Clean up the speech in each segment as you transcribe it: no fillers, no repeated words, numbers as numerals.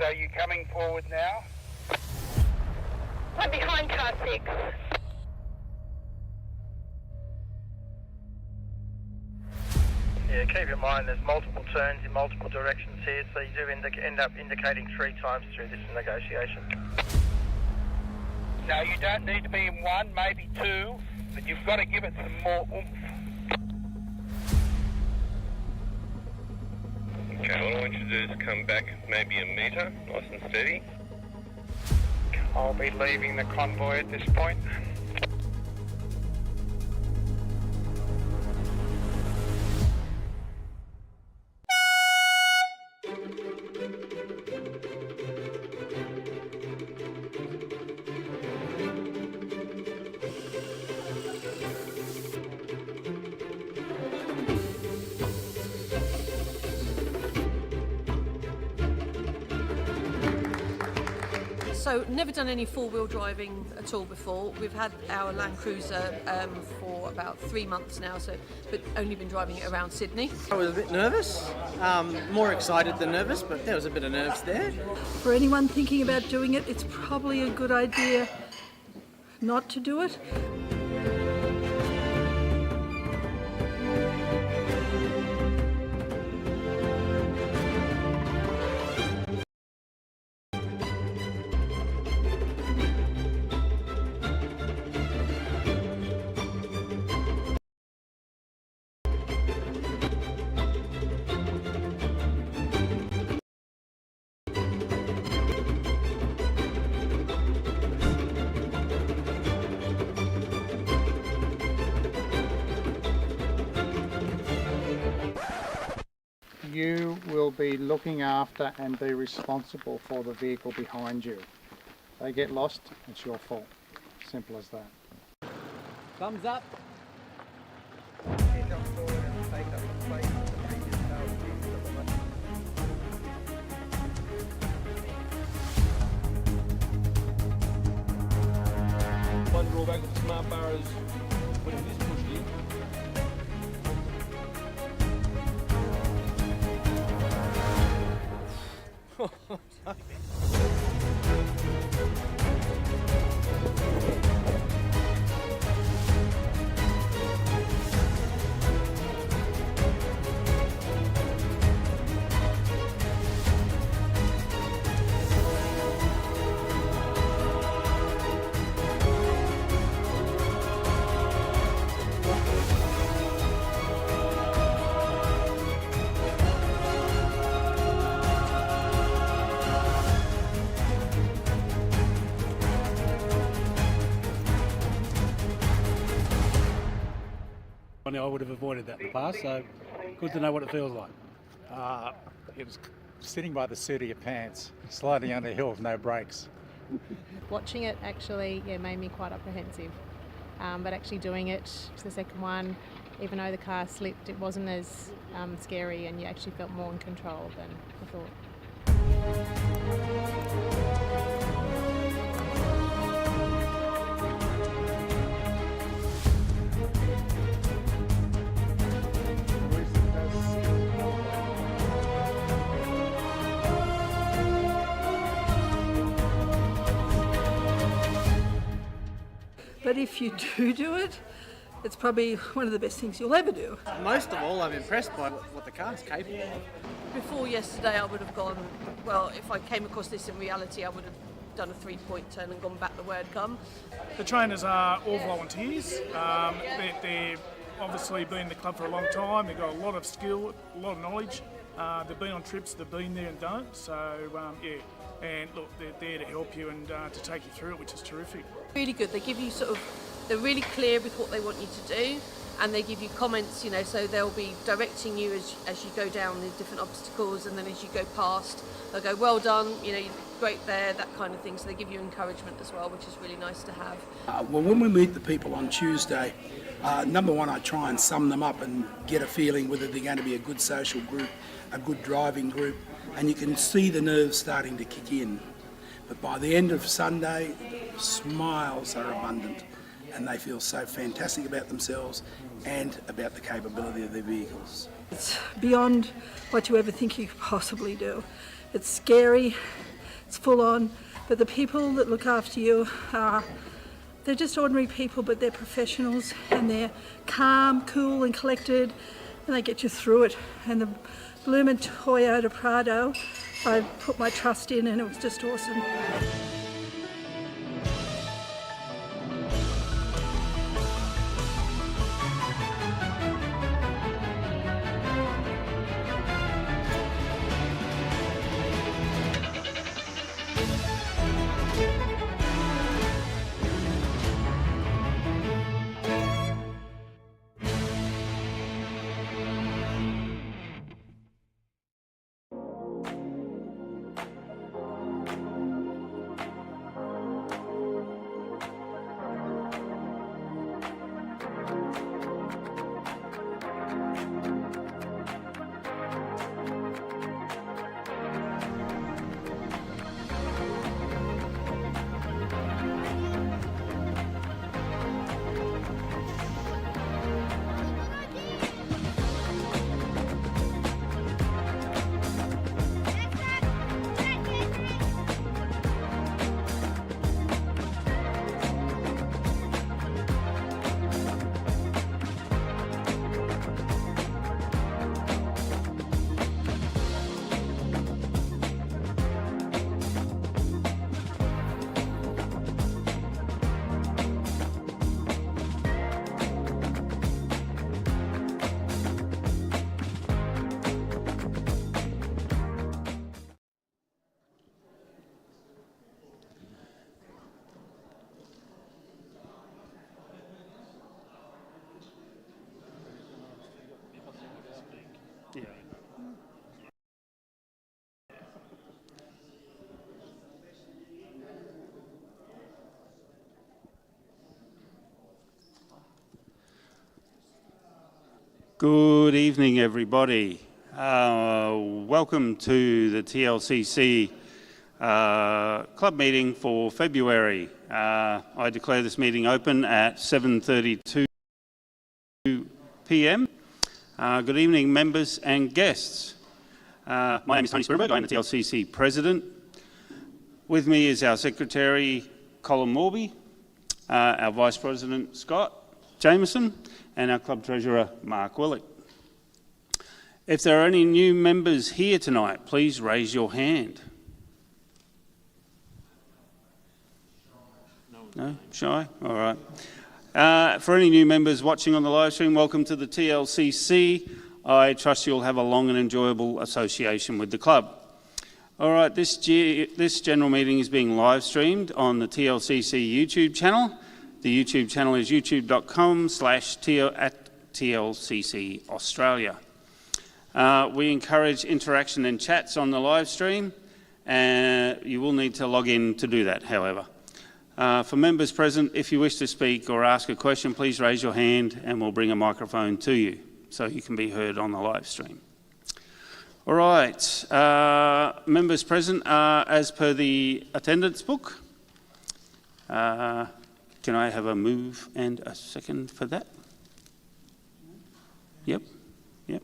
are you coming forward now? I'm behind car 6. Yeah, keep in mind there's multiple turns in multiple directions here, so you do end up indicating 3 times through this negotiation. No, you don't need to be in 1, maybe 2, but you've got to give it some more oomph. Okay, all I want you to do is come back maybe a metre, nice and steady. I'll be leaving the convoy at this point. So, never done any four-wheel driving at all before. We've had our Land Cruiser for about 3 months now, but only been driving it around Sydney. I was a bit nervous, more excited than nervous, but there was a bit of nerves there. For anyone thinking about doing it, it's probably a good idea not to do it. You will be looking after and be responsible for the vehicle behind you. They get lost, it's your fault. Simple as that. Thumbs up. One drawback with the smart bar is when it is pushed in. I would have avoided that in the past, so good to know what it feels like. It was sitting by the seat of your pants, sliding down the hill with no brakes. Watching it actually made me quite apprehensive, but actually doing it to the second one, even though the car slipped, it wasn't as scary, and you actually felt more in control than I thought. But if you do it, it's probably one of the best things you'll ever do. Most of all, I'm impressed by what the car's capable of. Before yesterday, I would have gone, well, if I came across this in reality, I would have done a 3-point turn and gone back the way I'd come. The trainers are all volunteers. They're obviously been in the club for a long time. They've got a lot of skill, a lot of knowledge. They've been on trips, they've been there and done it. So, and look, they're there to help you and to take you through it, which is terrific. Really good. They give you they're really clear with what they want you to do, and they give you comments, so they'll be directing you as you go down the different obstacles, and then as you go past, they'll go, well done, you're great there, that kind of thing. So they give you encouragement as well, which is really nice to have. Well, when we meet the people on Tuesday, number one, I try and sum them up and get a feeling whether they're going to be a good social group, a good driving group, and you can see the nerves starting to kick in. But by the end of Sunday, smiles are abundant, and they feel so fantastic about themselves and about the capability of their vehicles. It's beyond what you ever think you could possibly do. It's scary, it's full on. But the people that look after you they're just ordinary people, but they're professionals, and they're calm, cool and collected, and they get you through it. And the bloomin' Toyota Prado, I put my trust in, and it was just awesome. Good evening, everybody. Welcome to the TLCC club meeting for February. I declare this meeting open at 7:32 p.m. Good evening, members and guests. My name is Tony Spurberg. I'm the TLCC President. With me is our Secretary, Colin Morby, our Vice President, Scott Jameson, and our Club Treasurer, Mark Willick. If there are any new members here tonight, please raise your hand. No? Shy? All right. For any new members watching on the live stream, welcome to the TLCC. I trust you'll have a long and enjoyable association with the club. All right, this general meeting is being live streamed on the TLCC YouTube channel. The YouTube channel is youtube.com/TLCC Australia. We encourage interaction and chats on the live stream. You will need to log in to do that, however. For members present, if you wish to speak or ask a question, please raise your hand and we'll bring a microphone to you so you can be heard on the live stream. All right, members present, as per the attendance book, can I have a move and a second for that? Yep. Yep.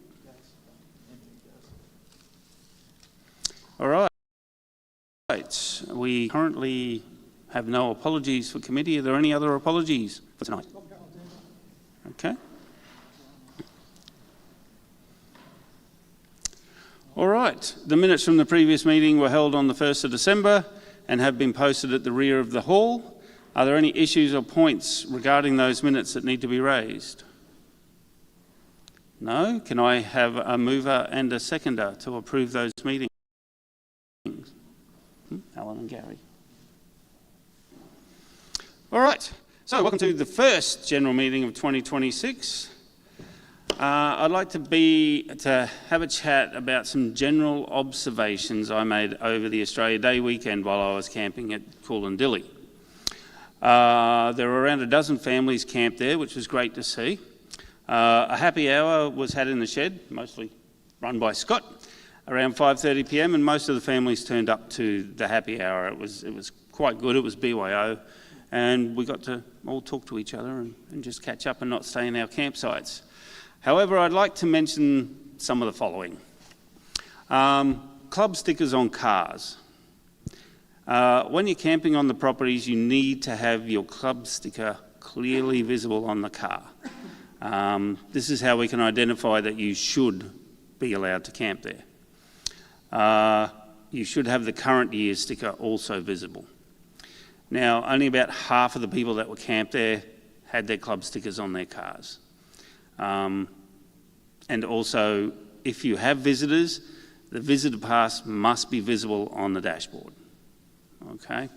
All right. We currently have no apologies for committee. Are there any other apologies for tonight? Okay. All right. The minutes from the previous meeting were held on the 1st of December and have been posted at the rear of the hall. Are there any issues or points regarding those minutes that need to be raised? No? Can I have a mover and a seconder to approve those meetings? Alan and Gary. All right. So welcome to the first general meeting of 2026. I'd like to have a chat about some general observations I made over the Australia Day weekend while I was camping at Coolandiilly. There were around a dozen families camped there, which was great to see. A happy hour was had in the shed, mostly run by Scott, around 5:30 p.m, and most of the families turned up to the happy hour. It was quite good. It was BYO, and we got to all talk to each other and just catch up and not stay in our campsites. However, I'd like to mention some of the following. Club stickers on cars. When you're camping on the properties, you need to have your club sticker clearly visible on the car. This is how we can identify that you should be allowed to camp there. You should have the current year sticker also visible. Now, only about half of the people that were camped there had their club stickers on their cars. And also, if you have visitors, the visitor pass must be visible on the dashboard. Okay.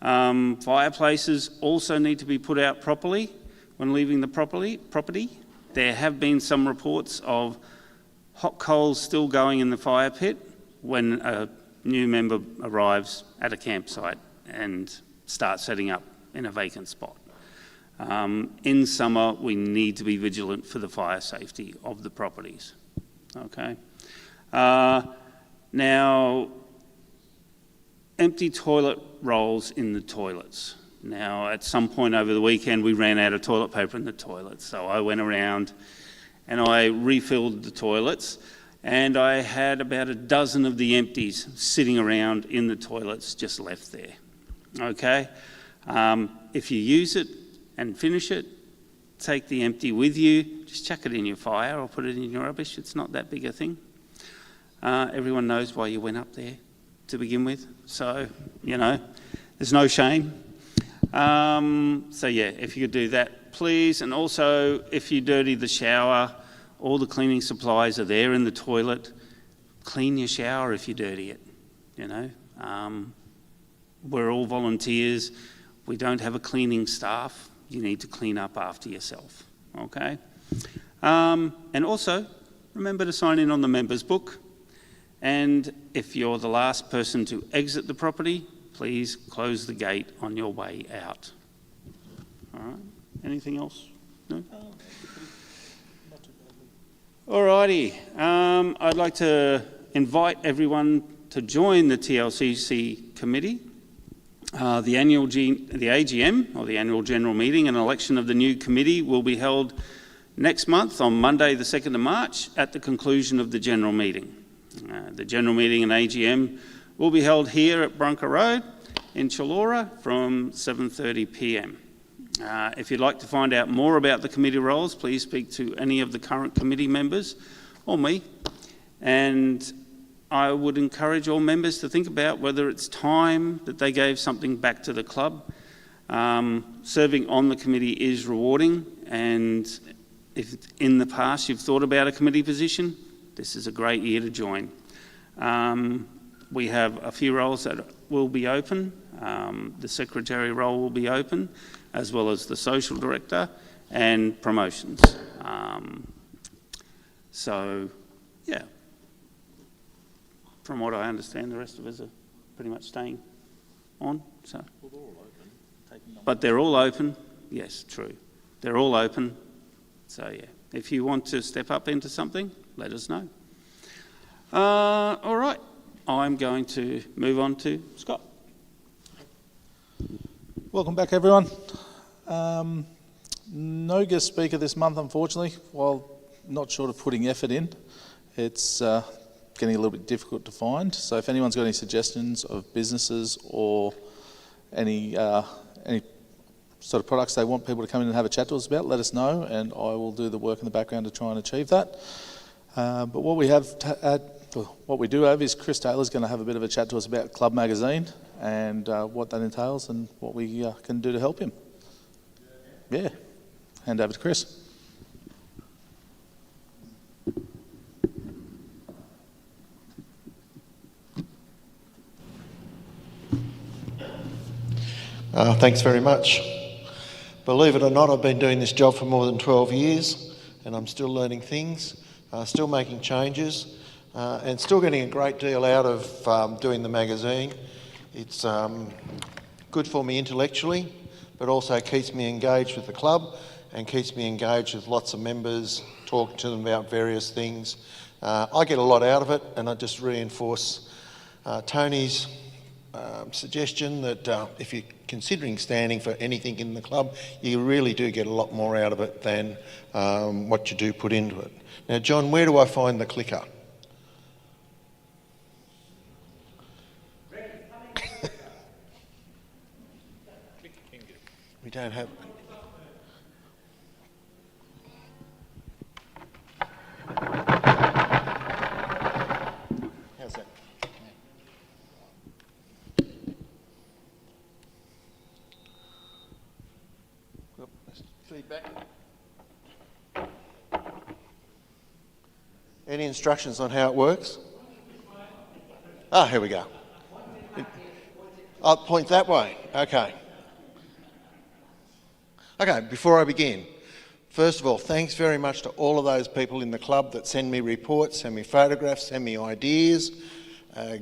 Fireplaces also need to be put out properly when leaving the property. There have been some reports of hot coals still going in the fire pit when a new member arrives at a campsite and starts setting up in a vacant spot. In summer, we need to be vigilant for the fire safety of the properties. Okay. Now, empty toilet rolls in the toilets. Now, at some point over the weekend, we ran out of toilet paper in the toilets, so I went around and I refilled the toilets, and I had about a dozen of the empties sitting around in the toilets, just left there. Okay? If you use it and finish it, take the empty with you, just chuck it in your fire or put it in your rubbish. It's not that big a thing. Everyone knows why you went up there to begin with, so, you know, there's no shame. So yeah, if you could do that, please. And also, if you dirty the shower, all the cleaning supplies are there in the toilet. Clean your shower if you dirty it, you know. We're all volunteers. We don't have a cleaning staff. You need to clean up after yourself, okay? And also, remember to sign in on the members book. And if you're the last person to exit the property, please close the gate on your way out. All right, anything else? No? All righty, I'd like to invite everyone to join the TLCC committee. The AGM, or the Annual General Meeting, and election of the new committee will be held next month on Monday the 2nd of March at the conclusion of the General Meeting. The General Meeting and AGM will be held here at Brunker Road in Chullora from 7:30 p.m. If you'd like to find out more about the committee roles, please speak to any of the current committee members or me. And I would encourage all members to think about whether it's time that they gave something back to the club. Serving on the committee is rewarding, and if in the past you've thought about a committee position, this is a great year to join. We have a few roles that will be open. The secretary role will be open, as well as the social director and promotions. So, yeah. From what I understand, the rest of us are pretty much staying on. So. Well, they're all open. But they're all open. Yes, true. They're all open. So, yeah. If you want to step up into something, let us know. All right. I'm going to move on to Scott. Welcome back, everyone. No guest speaker this month, unfortunately. While not short of putting effort in, it's getting a little bit difficult to find. So if anyone's got any suggestions of businesses or any sort of products they want people to come in and have a chat to us about, let us know, and I will do the work in the background to try and achieve that. But what we do have is Chris Taylor's going to have a bit of a chat to us about Club Magazine and what that entails and what we can do to help him. Yeah, hand over to Chris. Thanks very much. Believe it or not, I've been doing this job for more than 12 years and I'm still learning things, still making changes, and still getting a great deal out of doing the magazine. It's good for me intellectually, but also keeps me engaged with the club and keeps me engaged with lots of members, talking to them about various things. I get a lot out of it, and I just reinforce Tony's suggestion that if you're considering standing for anything in the club, you really do get a lot more out of it than what you do put into it. Now, John, where do I find the clicker? We don't have... How's that? Feedback. Any instructions on how it works? Ah, here we go. I'll point that way. Okay. Okay, before I begin, first of all, thanks very much to all of those people in the club that send me reports, send me photographs, send me ideas,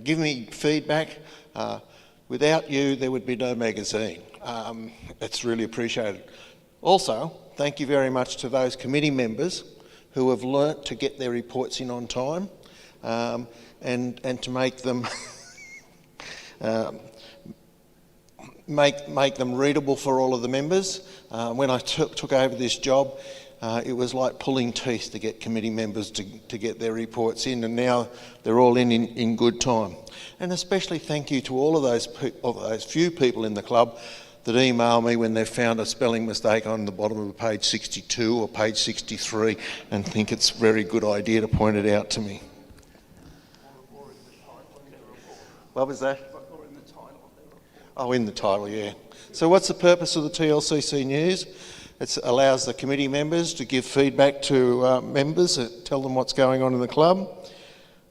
give me feedback. Without you, there would be no magazine. It's really appreciated. Also, thank you very much to those committee members who have learnt to get their reports in on time and to make them make them readable for all of the members. When I took over this job, it was like pulling teeth to get committee members to get their reports in, and now they're all in good time. And especially thank you to all of those few people in the club that email me when they've found a spelling mistake on the bottom of page 62 or page 63 and think it's a very good idea to point it out to me. What was that? Oh, in the title, yeah. So what's the purpose of the TLCC News? It allows the committee members to give feedback to members, tell them what's going on in the club.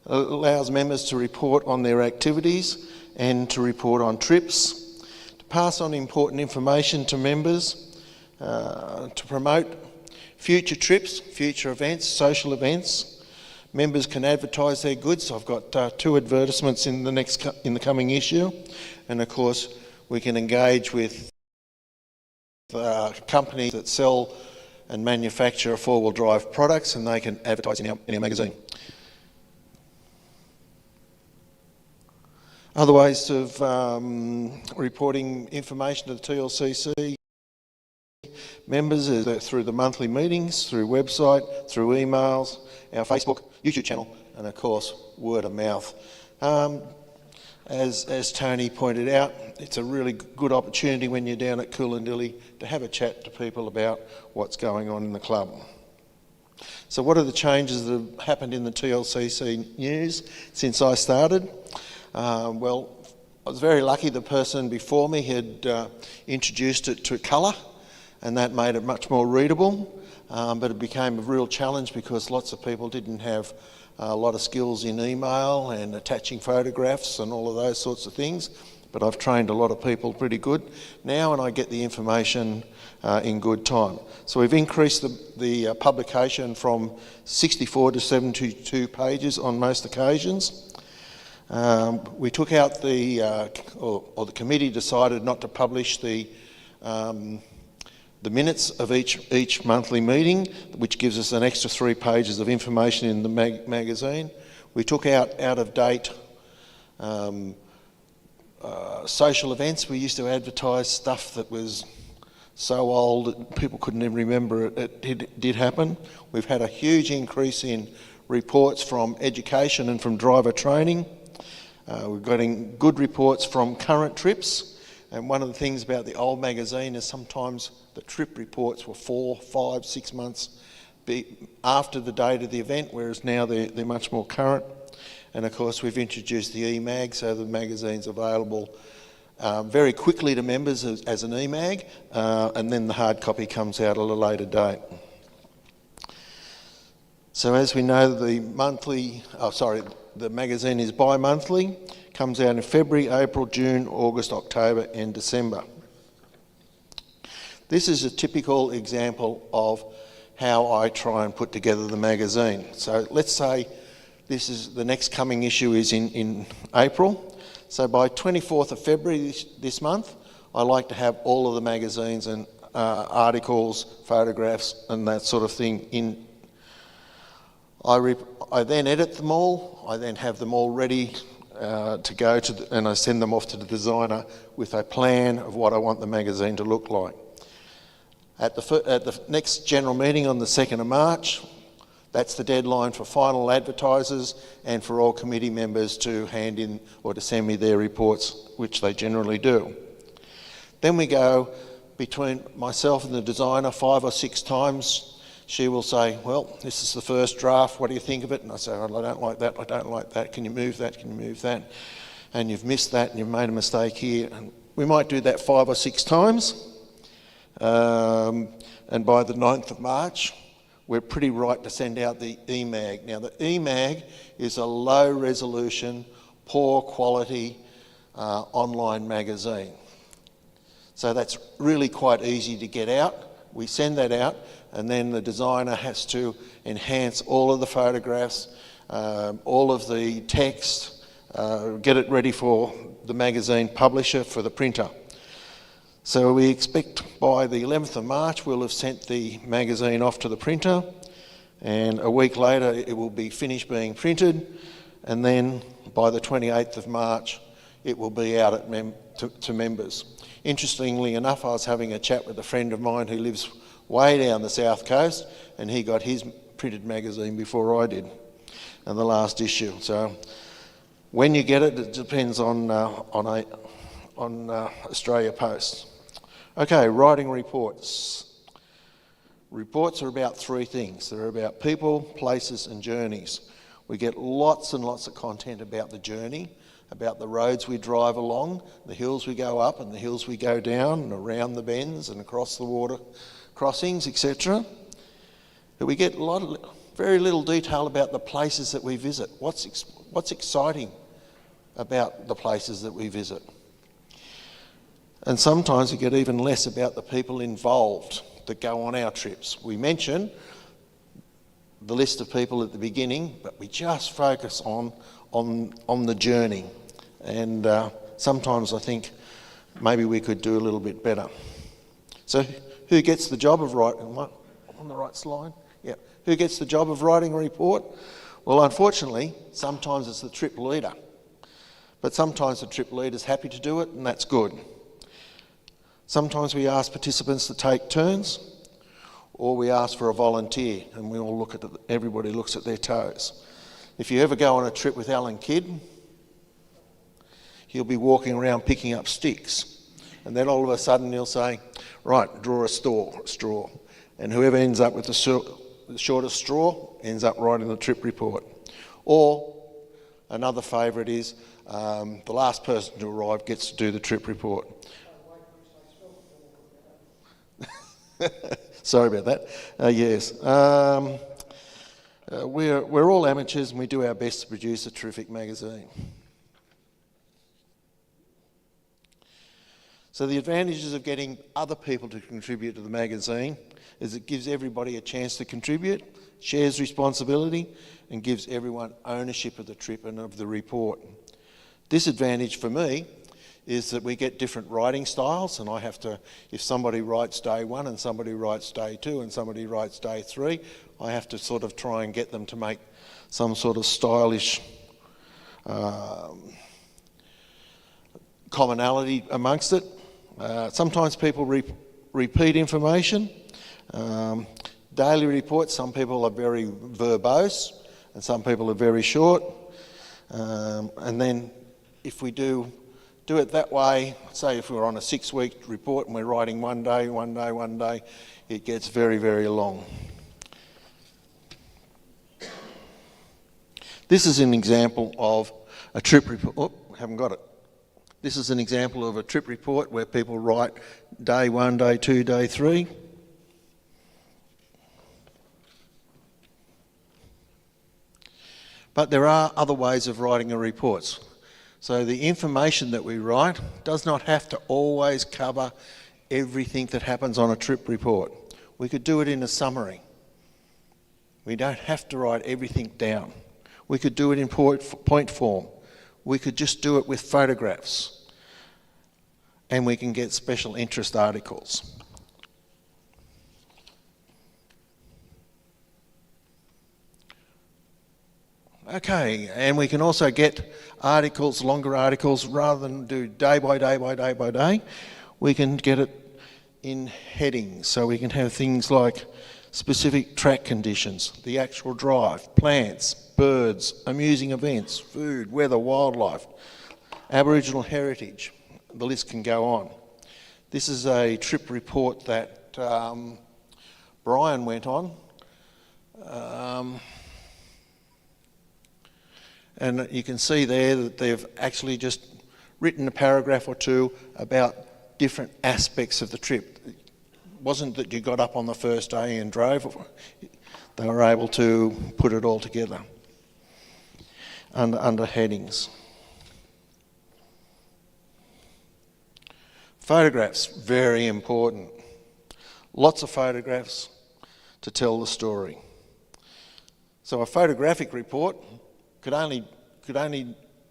It allows members to report on their activities and to report on trips, to pass on important information to members, to promote future trips, future events, social events. Members can advertise their goods. I've got 2 advertisements in the coming issue, and of course we can engage with companies that sell and manufacture 4-wheel drive products, and they can advertise in our magazine. Other ways of reporting information to the TLCC members is through the monthly meetings, through website, through emails, our Facebook, YouTube channel, and of course word of mouth. As Tony pointed out, it's a really good opportunity when you're down at Coolandilly to have a chat to people about what's going on in the club. So what are the changes that have happened in the TLCC News since I started? Well, I was very lucky the person before me had introduced it to colour, and that made it much more readable, but it became a real challenge because lots of people didn't have a lot of skills in email and attaching photographs and all of those sorts of things, but I've trained a lot of people pretty good now, and I get the information in good time. So we've increased the publication from 64 to 72 pages on most occasions. We took out or the committee decided not to publish the minutes of each monthly meeting, which gives us an extra 3 pages of information in the magazine. We took out of date social events. We used to advertise stuff that was so old that people couldn't even remember it did happen. We've had a huge increase in reports from education and from driver training. We're getting good reports from current trips, and one of the things about the old magazine is sometimes the trip reports were 4, 5, 6 months after the date of the event, whereas now they're much more current. And of course we've introduced the e-mag, so the magazine's available very quickly to members as an e-mag, and then the hard copy comes out at a later date. So as we know, the magazine is bi-monthly, comes out in February, April, June, August, October and December. This is a typical example of how I try and put together the magazine. So let's say the next coming issue is in April. So by 24th of February this month, I like to have all of the magazines and articles, photographs and that sort of thing in. I then edit them all. I then have them all ready to go to, and I send them off to the designer with a plan of what I want the magazine to look like. At the next general meeting on the 2nd of March, that's the deadline for final advertisers and for all committee members to hand in or to send me their reports, which they generally do. Then we go between myself and the designer 5 or 6 times. She will say, well, this is the first draft, what do you think of it? And I say, well, I don't like that, I don't like that, can you move that, can you move that? And you've missed that and you've made a mistake here. And we might do that 5 or 6 times. And by the 9th of March, we're pretty right to send out the EMAG. Now, the EMAG is a low resolution, poor quality online magazine. So that's really quite easy to get out. We send that out, and then the designer has to enhance all of the photographs, all of the text, get it ready for the magazine publisher, for the printer. So we expect by the 11th of March we'll have sent the magazine off to the printer, and a week later it will be finished being printed, and then by the 28th of March it will be out to members. Interestingly enough, I was having a chat with a friend of mine who lives way down the south coast, and he got his printed magazine before I did, and the last issue. So when you get it, it depends on Australia Post. Okay, writing reports. Reports are about 3 things. They're about people, places and journeys. We get lots and lots of content about the journey, about the roads we drive along, the hills we go up and the hills we go down, and around the bends and across the water crossings, etc. But we get very little detail about the places that we visit. What's exciting about the places that we visit? And sometimes we get even less about the people involved that go on our trips. We mention the list of people at the beginning, but we just focus on the journey. And sometimes I think maybe we could do a little bit better. So who gets the job of writing? On the right slide? Yeah. Who gets the job of writing a report? Well, unfortunately, sometimes it's the trip leader. But sometimes the trip leader's happy to do it, and that's good. Sometimes we ask participants to take turns, or we ask for a volunteer, and we all look at everybody looks at their toes. If you ever go on a trip with Alan Kidd, he'll be walking around picking up sticks, and then all of a sudden he'll say, right, draw a straw, and whoever ends up with the shortest straw ends up writing the trip report. Or another favourite is the last person to arrive gets to do the trip report. Sorry about that. Yes. We're all amateurs, and we do our best to produce a terrific magazine. So the advantages of getting other people to contribute to the magazine is it gives everybody a chance to contribute, shares responsibility, and gives everyone ownership of the trip and of the report. Disadvantage for me is that we get different writing styles, and I have to, if somebody writes day 1 and somebody writes day 2 and somebody writes day 3, I have to sort of try and get them to make some sort of stylish commonality amongst it. Sometimes people repeat information. Daily reports, some people are very verbose and some people are very short. And then if we do it that way, say if we're on a 6-week report and we're writing one day, it gets very, very long. This is an example of a trip report. Oh, haven't got it. This is an example of a trip report where people write day 1, day 2, day 3. But there are other ways of writing a report. So the information that we write does not have to always cover everything that happens on a trip report. We could do it in a summary. We don't have to write everything down. We could do it in point form. We could just do it with photographs. And we can get special interest articles. Okay, and we can also get articles, longer articles, rather than do day by day by day by day. We can get it in headings, so we can have things like specific track conditions, the actual drive, plants, birds, amusing events, food, weather, wildlife, Aboriginal heritage. The list can go on. This is a trip report that Brian went on. And you can see there that they've actually just written a paragraph or two about different aspects of the trip. It wasn't that you got up on the first day and drove. They were able to put it all together under headings. Photographs, very important. Lots of photographs to tell the story. So a photographic report could only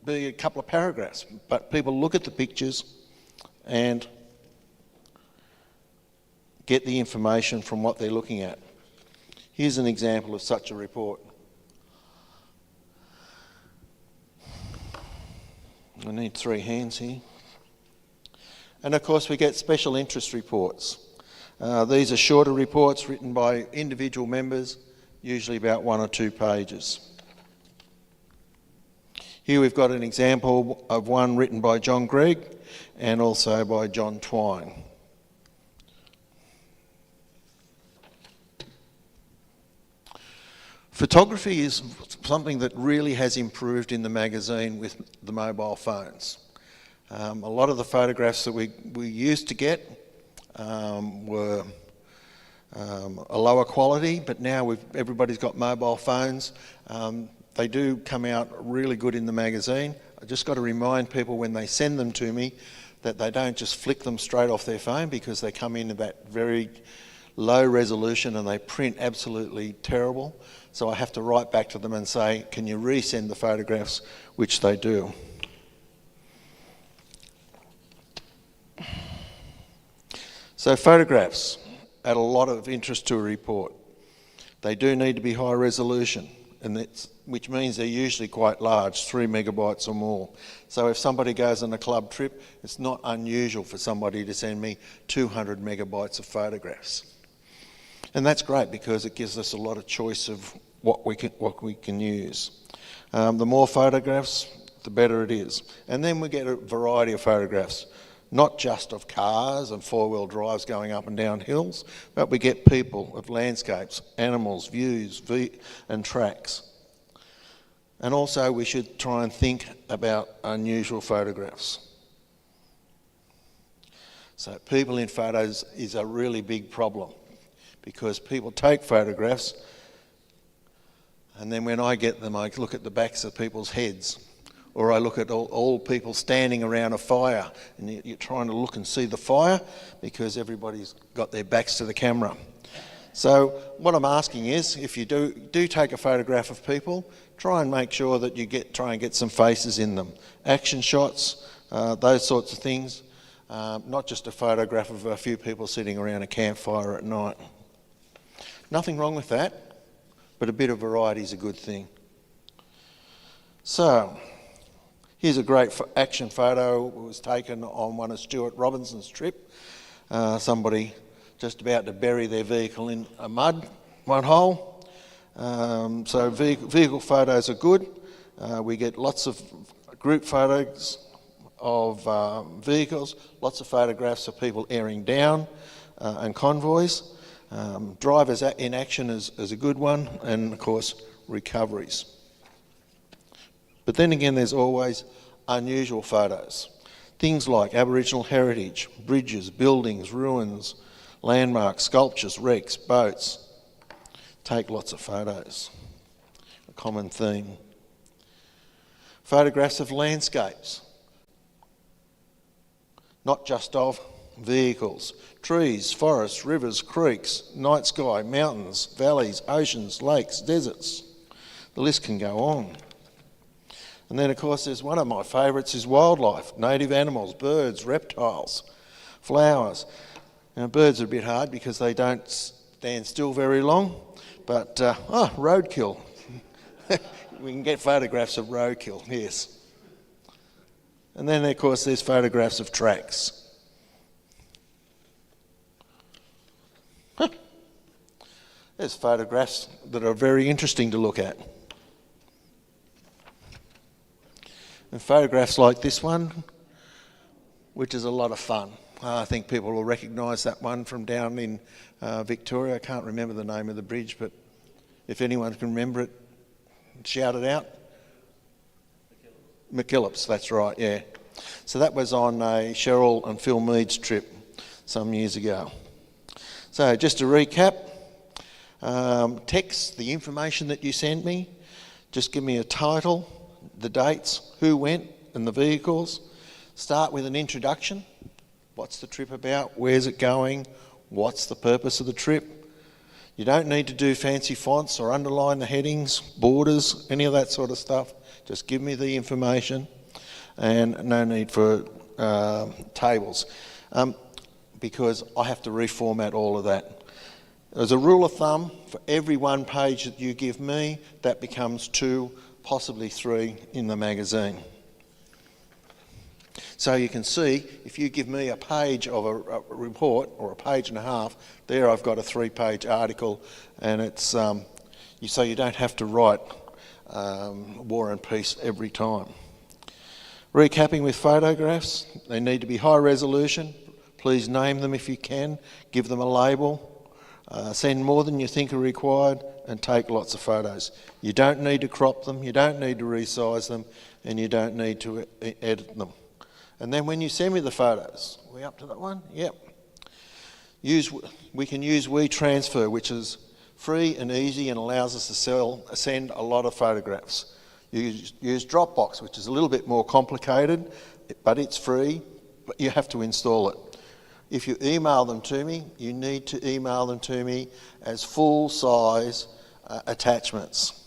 be a couple of paragraphs, but people look at the pictures and get the information from what they're looking at. Here's an example of such a report. I need 3 hands here. And of course we get special interest reports. These are shorter reports written by individual members, usually about 1 or 2 pages. Here we've got an example of one written by John Gregg and also by John Twine. Photography is something that really has improved in the magazine with the mobile phones. A lot of the photographs that we used to get were a lower quality, but now everybody's got mobile phones. They do come out really good in the magazine. I just got to remind people when they send them to me that they don't just flick them straight off their phone, because they come in at that very low resolution and they print absolutely terrible. So I have to write back to them and say, can you resend the photographs, which they do. So photographs add a lot of interest to a report. They do need to be high resolution, which means they're usually quite large, 3 megabytes or more. So if somebody goes on a club trip, it's not unusual for somebody to send me 200 megabytes of photographs. And that's great because it gives us a lot of choice of what we can use. The more photographs, the better it is. And then we get a variety of photographs, not just of cars and 4-wheel drives going up and down hills, but we get people, of landscapes, animals, views, and tracks. And also we should try and think about unusual photographs. So people in photos is a really big problem, because people take photographs and then when I get them, I look at the backs of people's heads, or I look at all people standing around a fire, and you're trying to look and see the fire because everybody's got their backs to the camera. So what I'm asking is, if you do take a photograph of people, try and make sure that you try and get some faces in them. Action shots, those sorts of things, not just a photograph of a few people sitting around a campfire at night. Nothing wrong with that, but a bit of variety is a good thing. So, here's a great action photo. It was taken on one of Stuart Robinson's trip. Somebody just about to bury their vehicle in a mud hole. So vehicle photos are good. We get lots of group photos of vehicles, lots of photographs of people airing down and convoys. Drivers in action is a good one, and of course recoveries. But then again, there's always unusual photos. Things like Aboriginal heritage, bridges, buildings, ruins, landmarks, sculptures, wrecks, boats. Take lots of photos. A common theme. Photographs of landscapes. Not just of vehicles. Trees, forests, rivers, creeks, night sky, mountains, valleys, oceans, lakes, deserts. The list can go on. And then of course there's one of my favourites is wildlife, native animals, birds, reptiles, flowers. Now birds are a bit hard because they don't stand still very long, but roadkill. We can get photographs of roadkill, yes. And then of course there's photographs of tracks. There's photographs that are very interesting to look at. And photographs like this one, which is a lot of fun. I think people will recognise that one from down in Victoria. I can't remember the name of the bridge, but if anyone can remember it, shout it out. McKillops, that's right, yeah. So that was on a Cheryl and Phil Mead's trip some years ago. So just to recap, text the information that you sent me. Just give me a title, the dates, who went and the vehicles. Start with an introduction. What's the trip about? Where's it going? What's the purpose of the trip? You don't need to do fancy fonts or underline the headings, borders, any of that sort of stuff. Just give me the information, and no need for tables, because I have to reformat all of that. As a rule of thumb, for every one page that you give me, that becomes 2, possibly 3 in the magazine. So you can see, if you give me a page of a report, or a page and a half, there I've got a 3-page article, and it's so you don't have to write War and Peace every time. Recapping with photographs, they need to be high resolution. Please name them if you can, give them a label. Send more than you think are required, and take lots of photos. You don't need to crop them, you don't need to resize them, and you don't need to edit them. And then when you send me the photos, are we up to that one? Yep. We can use WeTransfer, which is free and easy and allows us to send a lot of photographs. Use Dropbox, which is a little bit more complicated, but it's free, but you have to install it. If you email them to me, you need to email them to me as full-size attachments.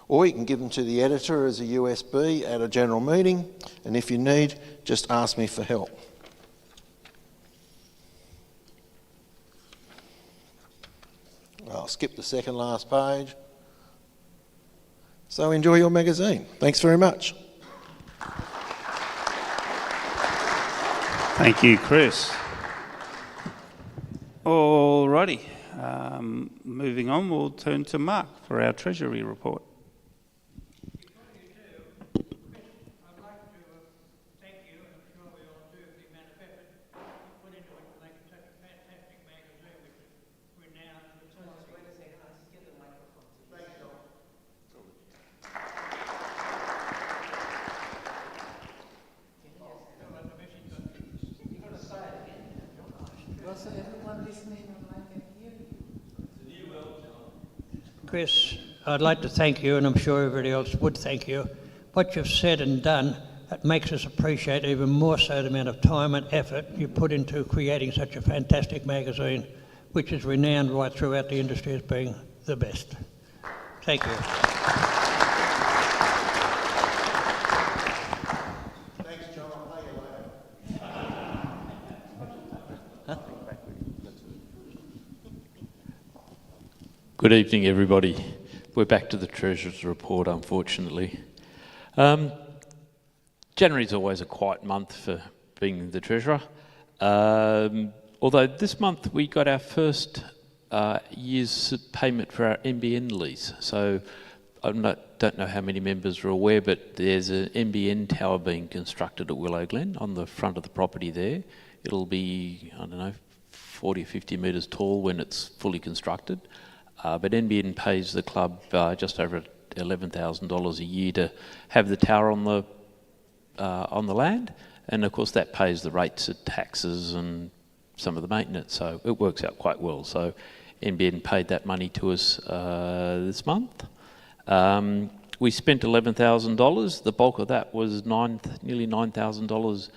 Or you can give them to the editor as a USB at a general meeting, and if you need, just ask me for help. I'll skip the second last page. So enjoy your magazine. Thanks very much. Thank you, Chris. Alrighty, moving on, we'll turn to Mark for our Treasury report. Chris, I'd like to thank you, and I'm sure everybody else would thank you. What you've said and done, it makes us appreciate even more so the amount of time and effort you put into creating such a fantastic magazine, which is renowned right throughout the industry as being the best. Thank you. Thanks, John. I'll pay you later. Good evening, everybody. We're back to the Treasurer's report, unfortunately. January is always a quiet month for being the Treasurer. Although this month we got our first year's payment for our NBN lease. So I don't know how many members are aware, but there's an NBN tower being constructed at Willow Glen on the front of the property there. It'll be, I don't know, 40 or 50 metres tall when it's fully constructed. But NBN pays the club just over $11,000 a year to have the tower on the land, and of course that pays the rates of taxes and some of the maintenance, so it works out quite well. So NBN paid that money to us this month. We spent $11,000. The bulk of that was nearly $9,000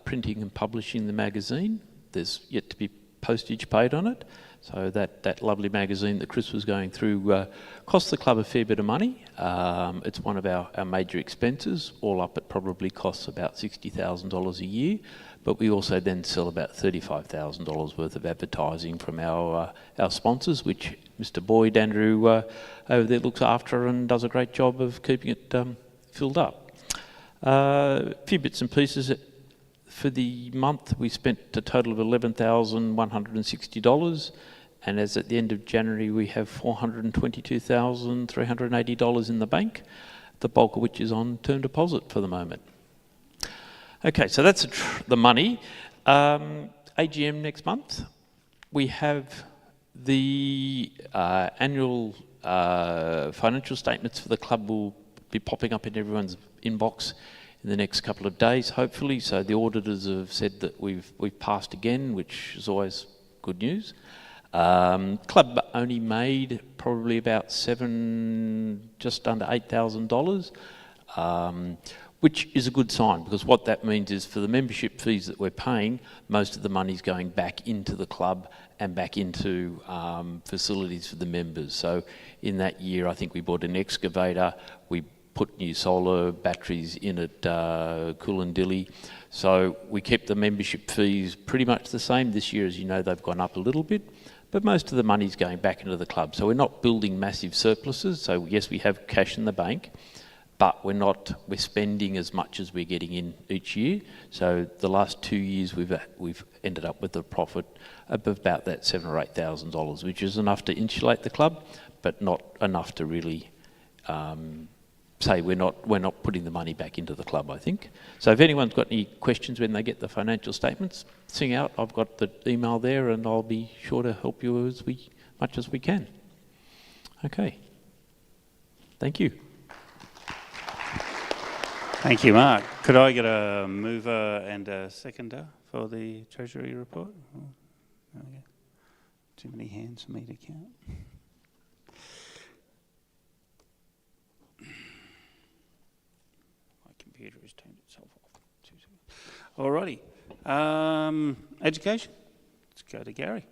printing and publishing the magazine. There's yet to be postage paid on it. So that lovely magazine that Chris was going through cost the club a fair bit of money. It's one of our major expenses. All up it probably costs about $60,000 a year, but we also then sell about $35,000 worth of advertising from our sponsors, which Mr. Boyd, Andrew, over there looks after and does a great job of keeping it filled up. A few bits and pieces. For the month, we spent a total of $11,160, and as at the end of January, we have $422,380 in the bank, the bulk of which is on term deposit for the moment. Okay, so that's the money. AGM next month. We have the annual financial statements for the club will be popping up in everyone's inbox in the next couple of days, hopefully. So the auditors have said that we've passed again, which is always good news. Club only made probably about just under $8,000, which is a good sign, because what that means is for the membership fees that we're paying, most of the money's going back into the club and back into facilities for the members. So in that year, I think we bought an excavator, we put new solar batteries in at Coolandiilly. So we kept the membership fees pretty much the same. This year, as you know, they've gone up a little bit, but most of the money's going back into the club. So we're not building massive surpluses. So yes, we have cash in the bank, but we're spending as much as we're getting in each year. So the last 2 years we've ended up with a profit of about that $7,000 or $8,000, which is enough to insulate the club, but not enough to really say we're not putting the money back into the club, I think. So if anyone's got any questions when they get the financial statements, sing out. I've got the email there, and I'll be sure to help you as much as we can. Okay. Thank you. Thank you, Mark. Could I get a mover and a seconder for the Treasury report? Oh, okay. Too many hands for me to count. My computer has turned itself off. Alrighty. Education. Let's go to Gary.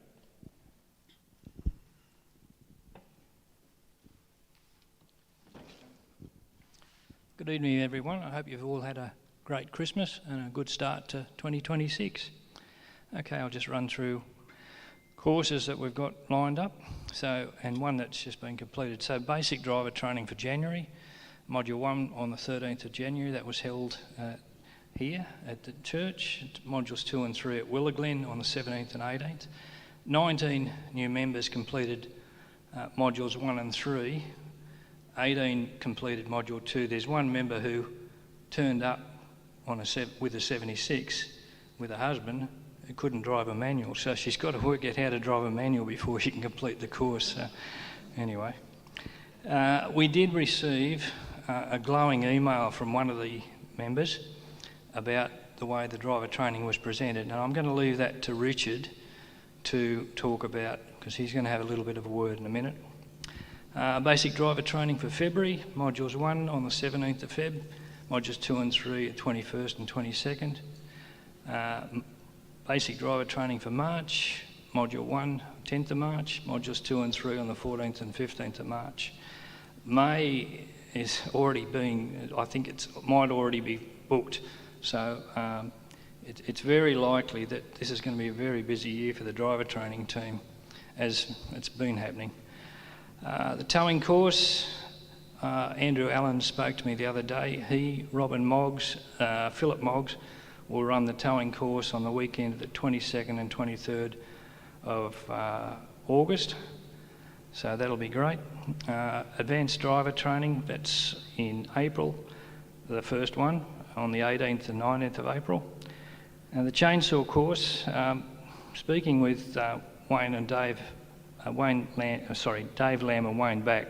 Good evening, everyone. I hope you've all had a great Christmas and a good start to 2026. Okay, I'll just run through courses that we've got lined up, and one that's just been completed. So basic driver training for January, Module 1 on the 13th of January, that was held here at the church. Modules 2 and 3 at Willaglen on the 17th and 18th. 19 new members completed Modules 1 and 3. 18 completed Module 2. There's one member who turned up with a 76 with a husband who couldn't drive a manual, so she's got to work out how to drive a manual before she can complete the course. Anyway, we did receive a glowing email from one of the members about the way the driver training was presented. Now I'm going to leave that to Richard to talk about, because he's going to have a little bit of a word in a minute. Basic driver training for February, Modules 1 on the 17th of Feb, Modules 2 and 3 at 21st and 22nd. Basic driver training for March, Module 1, 10th of March, Modules 2 and 3 on the 14th and 15th of March. May is already I think it might already be booked, so it's very likely that this is going to be a very busy year for the driver training team, as it's been happening. The towing course, Andrew Allen spoke to me the other day. Philip Moggs will run the towing course on the weekend of the 22nd and 23rd of August, so that'll be great. Advanced driver training, that's in April, the first one, on the 18th and 19th of April. And the chainsaw course, speaking with Wayne and Dave, Dave Lamb and Wayne Back,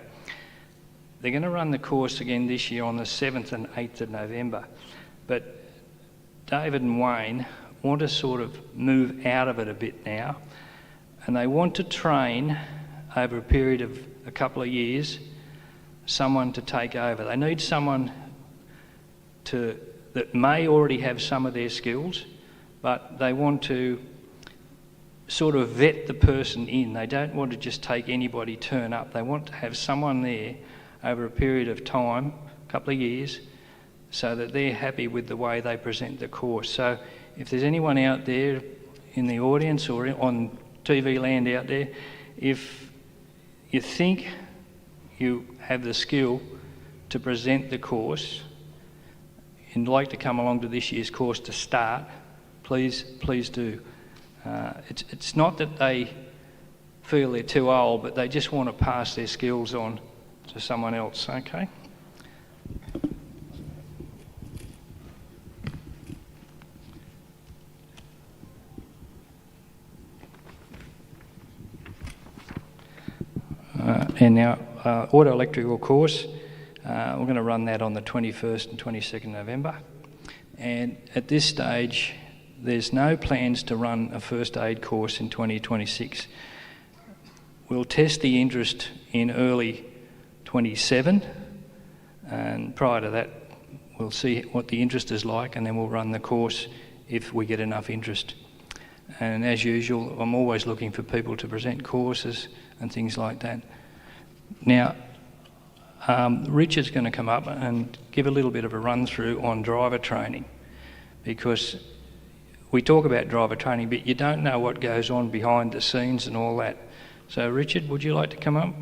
they're going to run the course again this year on the 7th and 8th of November. But David and Wayne want to sort of move out of it a bit now, and they want to train over a period of a couple of years someone to take over. They need someone that may already have some of their skills, but they want to sort of vet the person in. They don't want to just take anybody turn up. They want to have someone there over a period of time, a couple of years, so that they're happy with the way they present the course. So if there's anyone out there in the audience or on TV land out there, if you think you have the skill to present the course and like to come along to this year's course to start, please do. It's not that they feel they're too old, but they just want to pass their skills on to someone else, okay? in our auto electrical course. We're going to run that on the 21st and 22nd November. And at this stage, there's no plans to run a first aid course in 2026. We'll test the interest in early 27, and prior to that, we'll see what the interest is like, and then we'll run the course if we get enough interest. And as usual, I'm always looking for people to present courses and things like that. Now, Richard's going to come up and give a little bit of a run through on driver training, because we talk about driver training, but you don't know what goes on behind the scenes and all that. So Richard, would you like to come up?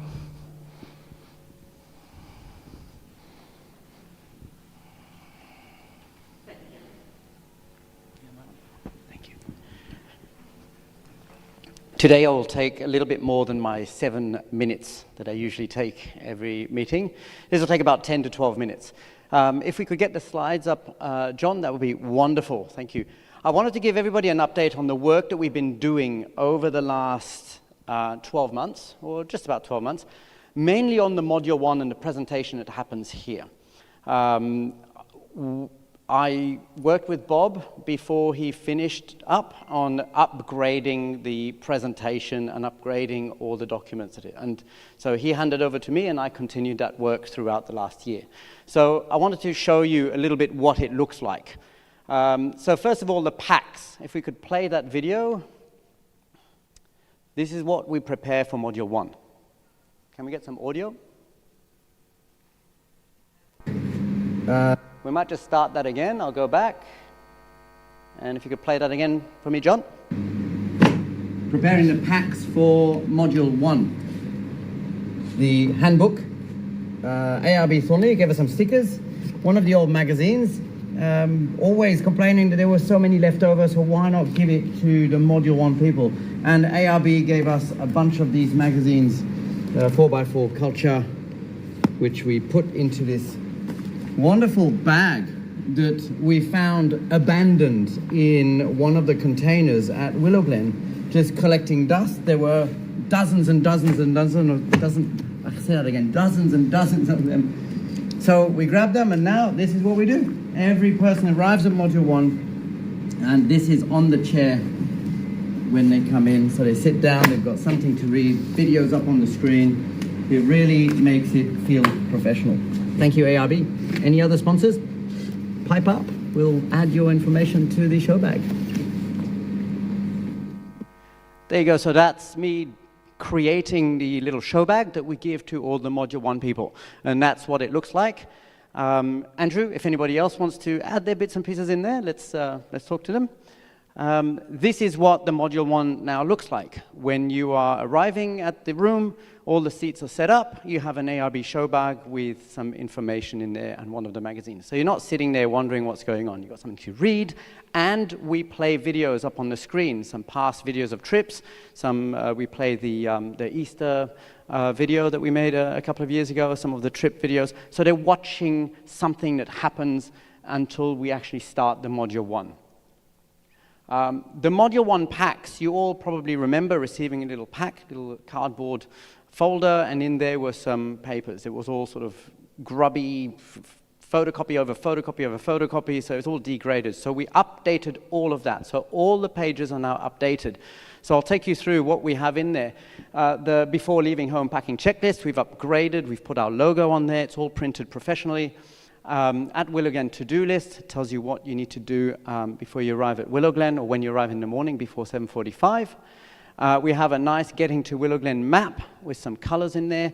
Today I will take a little bit more than my 7 minutes that I usually take every meeting. This will take about 10 to 12 minutes. If we could get the slides up, John, that would be wonderful. Thank you. I wanted to give everybody an update on the work that we've been doing over the last 12 months, or just about 12 months, mainly on the Module 1 and the presentation that happens here. I worked with Bob before he finished up on upgrading the presentation and upgrading all the documents. And so he handed over to me, and I continued that work throughout the last year. So I wanted to show you a little bit what it looks like. So first of all, the packs. If we could play that video. This is what we prepare for Module 1. Can we get some audio? We might just start that again. I'll go back. And if you could play that again for me, John. Preparing the packs for Module 1. The handbook. ARB Thornley gave us some stickers. One of the old magazines. Always complaining that there were so many left over, so why not give it to the Module 1 people? And ARB gave us a bunch of these magazines, 4x4 Culture, which we put into this wonderful bag that we found abandoned in one of the containers at Willow Glen, just collecting dust. There were dozens and dozens and dozens of them. So we grabbed them, and now this is what we do. Every person arrives at Module 1, and this is on the chair when they come in. So they sit down, they've got something to read, videos up on the screen. It really makes it feel professional. Thank you, ARB. Any other sponsors? Pipe up. We'll add your information to the show bag. There you go. So that's me creating the little show bag that we give to all the Module 1 people. And that's what it looks like. Andrew, if anybody else wants to add their bits and pieces in there, let's talk to them. This is what the Module 1 now looks like. When you are arriving at the room, all the seats are set up. You have an ARB show bag with some information in there and one of the magazines. So you're not sitting there wondering what's going on. You've got something to read. And we play videos up on the screen, some past videos of trips. We play the Easter video that we made a couple of years ago, some of the trip videos. So they're watching something that happens until we actually start the Module 1. The Module 1 packs, you all probably remember receiving a little pack, little cardboard folder, and in there were some papers. It was all sort of grubby, photocopy over photocopy over photocopy, so it's all degraded. So we updated all of that. So all the pages are now updated. So I'll take you through what we have in there. The before leaving home packing checklist, we've upgraded, we've put our logo on there, it's all printed professionally. At Willow Glen to-do list tells you what you need to do before you arrive at Willow Glen or when you arrive in the morning before 7:45. We have a nice getting to Willow Glen map with some colors in there,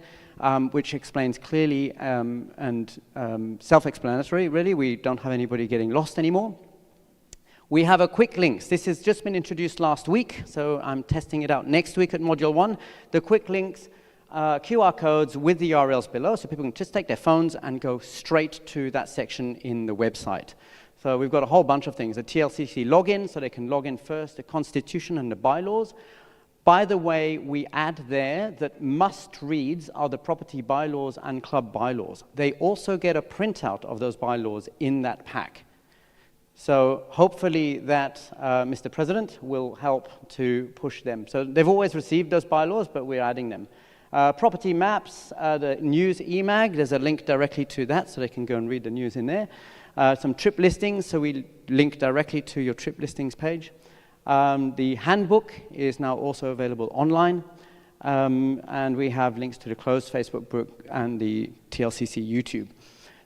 which explains clearly and self-explanatory, really. We don't have anybody getting lost anymore. We have a quick links. This has just been introduced last week, so I'm testing it out next week at Module 1. The quick links, QR codes with the URLs below, so people can just take their phones and go straight to that section in the website. So we've got a whole bunch of things. A TLCC login, so they can log in first, the Constitution and the bylaws. By the way, we add there that must-reads are the property bylaws and club bylaws. They also get a printout of those bylaws in that pack. So hopefully that, Mr. President, will help to push them. So they've always received those bylaws, but we're adding them. Property maps, the news EMAG, there's a link directly to that, so they can go and read the news in there. Some trip listings, so we link directly to your trip listings page. The handbook is now also available online. And we have links to the closed Facebook group and the TLCC YouTube.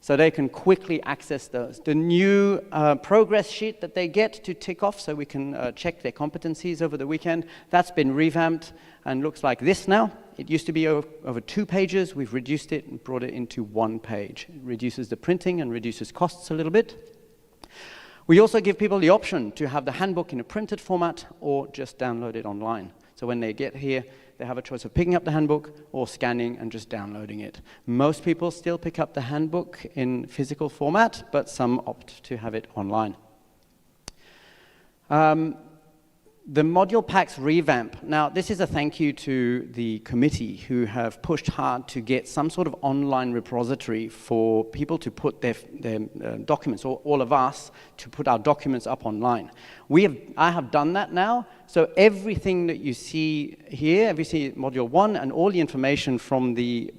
So they can quickly access those. The new progress sheet that they get to tick off so we can check their competencies over the weekend, that's been revamped and looks like this now. It used to be over 2 pages. We've reduced it and brought it into 1 page. It reduces the printing and reduces costs a little bit. We also give people the option to have the handbook in a printed format or just download it online. So when they get here, they have a choice of picking up the handbook or scanning and just downloading it. Most people still pick up the handbook in physical format, but some opt to have it online. The module packs revamp. Now, this is a thank you to the committee who have pushed hard to get some sort of online repository for people to put their documents, or all of us, to put our documents up online. I have done that now, so everything that you see here, everything module 1 and all the information from the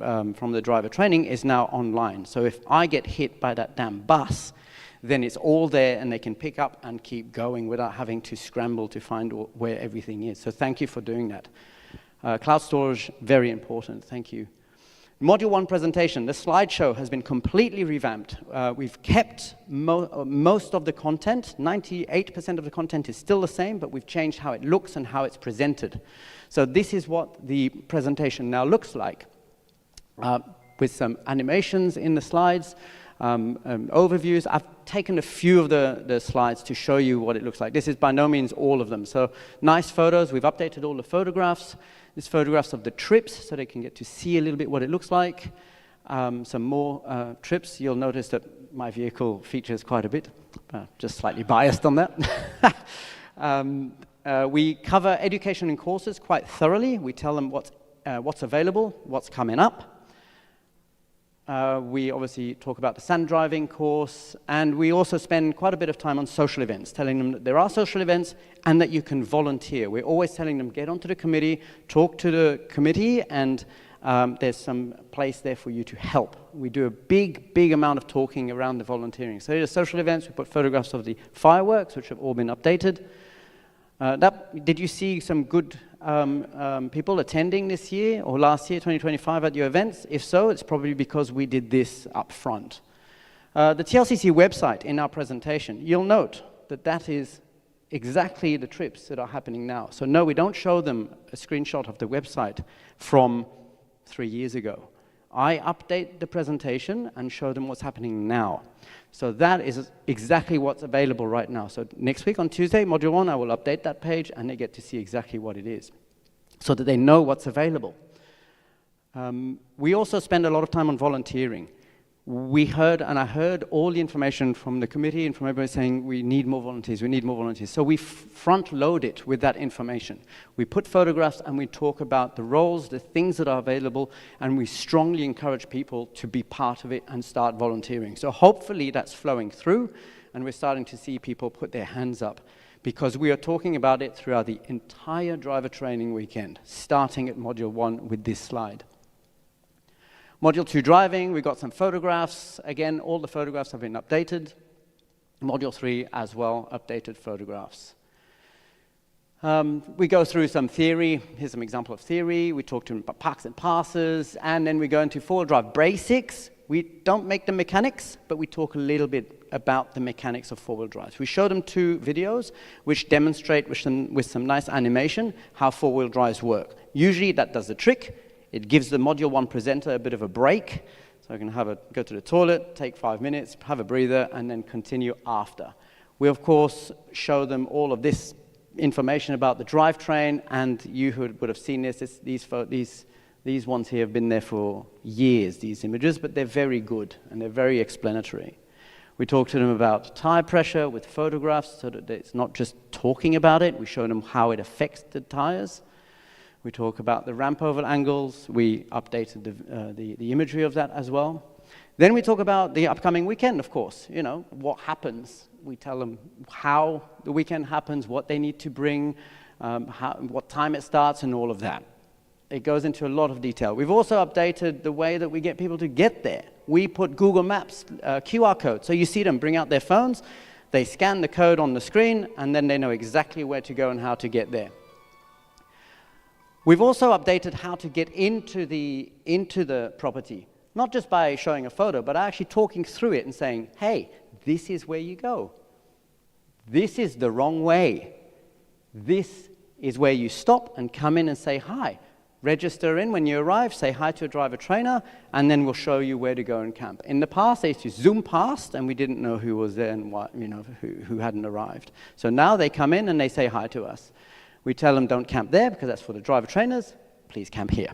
driver training is now online. So if I get hit by that damn bus, then it's all there and they can pick up and keep going without having to scramble to find where everything is. So thank you for doing that. Cloud storage, very important. Thank you. Module 1 presentation. The slideshow has been completely revamped. We've kept most of the content. 98% of the content is still the same, but we've changed how it looks and how it's presented. So this is what the presentation now looks like, with some animations in the slides, overviews. I've taken a few of the slides to show you what it looks like. This is by no means all of them. So nice photos. We've updated all the photographs. There's photographs of the trips so they can get to see a little bit what it looks like. Some more trips. You'll notice that my vehicle features quite a bit. Just slightly biased on that. We cover education and courses quite thoroughly. We tell them what's available, what's coming up. We obviously talk about the sand driving course, and we also spend quite a bit of time on social events, telling them that there are social events and that you can volunteer. We're always telling them, get onto the committee, talk to the committee, and there's some place there for you to help. We do a big amount of talking around the volunteering. So there's social events. We put photographs of the fireworks, which have all been updated. Did you see some good people attending this year or last year, 2025, at your events? If so, it's probably because we did this up front. The TLCC website in our presentation, you'll note that that is exactly the trips that are happening now. So no, we don't show them a screenshot of the website from 3 years ago. I update the presentation and show them what's happening now. So that is exactly what's available right now. So next week on Tuesday, Module 1, I will update that page and they get to see exactly what it is so that they know what's available. We also spend a lot of time on volunteering. We heard, and I heard all the information from the committee and from everybody saying we need more volunteers, we need more volunteers. So we front load it with that information. We put photographs and we talk about the roles, the things that are available, and we strongly encourage people to be part of it and start volunteering. So hopefully that's flowing through and we're starting to see people put their hands up because we are talking about it throughout the entire driver training weekend, starting at Module 1 with this slide. Module 2 driving, we got some photographs. Again, all the photographs have been updated. Module 3 as well, updated photographs. We go through some theory. Here's some example of theory. We talk to them about parks and passes, and then we go into four-wheel drive basics. We don't make the mechanics, but we talk a little bit about the mechanics of four-wheel drives. We show them 2 videos which demonstrate with some nice animation how four-wheel drives work. Usually that does the trick. It gives the Module 1 presenter a bit of a break, so I can go to the toilet, take 5 minutes, have a breather, and then continue after. We, of course, show them all of this information about the drivetrain, and you would have seen these ones here have been there for years, these images, but they're very good, and they're very explanatory. We talk to them about tire pressure with photographs, so that it's not just talking about it. We show them how it affects the tires. We talk about the ramp over angles. We updated the imagery of that as well. Then we talk about the upcoming weekend, of course. You know, what happens. We tell them how the weekend happens, what they need to bring, what time it starts, and all of that. It goes into a lot of detail. We've also updated the way that we get people to get there. We put Google Maps QR code, so you see them bring out their phones, they scan the code on the screen, and then they know exactly where to go and how to get there. We've also updated how to get into the property, not just by showing a photo, but actually talking through it and saying, hey, this is where you go. This is the wrong way. This is where you stop and come in and say hi. Register in when you arrive, say hi to a driver trainer, and then we'll show you where to go and camp. In the past, they used to zoom past, and we didn't know who was there and what, who hadn't arrived. So now they come in and they say hi to us. We tell them don't camp there because that's for the driver trainers. Please camp here.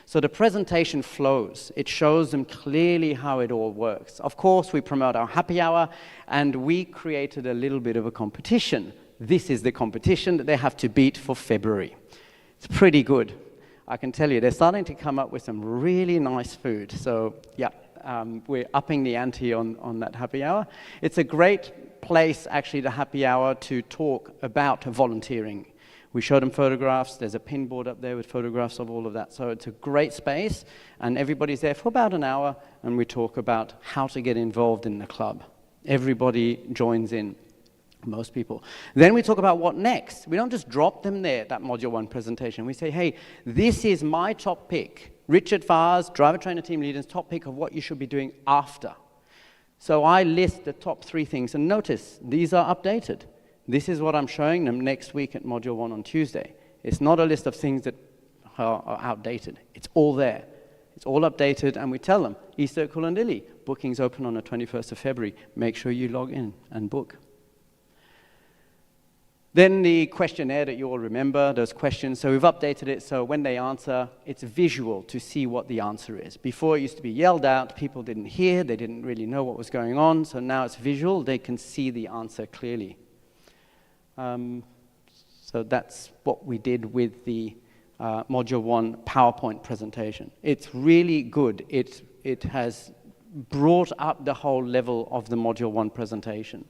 So the presentation flows. It shows them clearly how it all works. Of course, we promote our happy hour, and we created a little bit of a competition. This is the competition that they have to beat for February. It's pretty good. I can tell you, they're starting to come up with some really nice food. So, yeah, we're upping the ante on that happy hour. It's a great place, actually, the happy hour, to talk about volunteering. We show them photographs. There's a pin board up there with photographs of all of that. So it's a great space, and everybody's there for about an hour, and we talk about how to get involved in the club. Everybody joins in. Most people. Then we talk about what next. We don't just drop them there, that Module 1 presentation. We say, hey, this is my top pick. Richard Farr's, driver trainer team leader's top pick of what you should be doing after. So I list the top 3 things, and notice, these are updated. This is what I'm showing them next week at Module 1 on Tuesday. It's not a list of things that are outdated. It's all there. It's all updated, and we tell them, Easter at Coolangatta, bookings open on the 21st of February. Make sure you log in and book. Then the questionnaire that you all remember, those questions, so we've updated it so when they answer, it's visual to see what the answer is. Before it used to be yelled out, people didn't hear, they didn't really know what was going on, so now it's visual, they can see the answer clearly. So that's what we did with the Module 1 PowerPoint presentation. It's really good. It has brought up the whole level of the Module 1 presentation.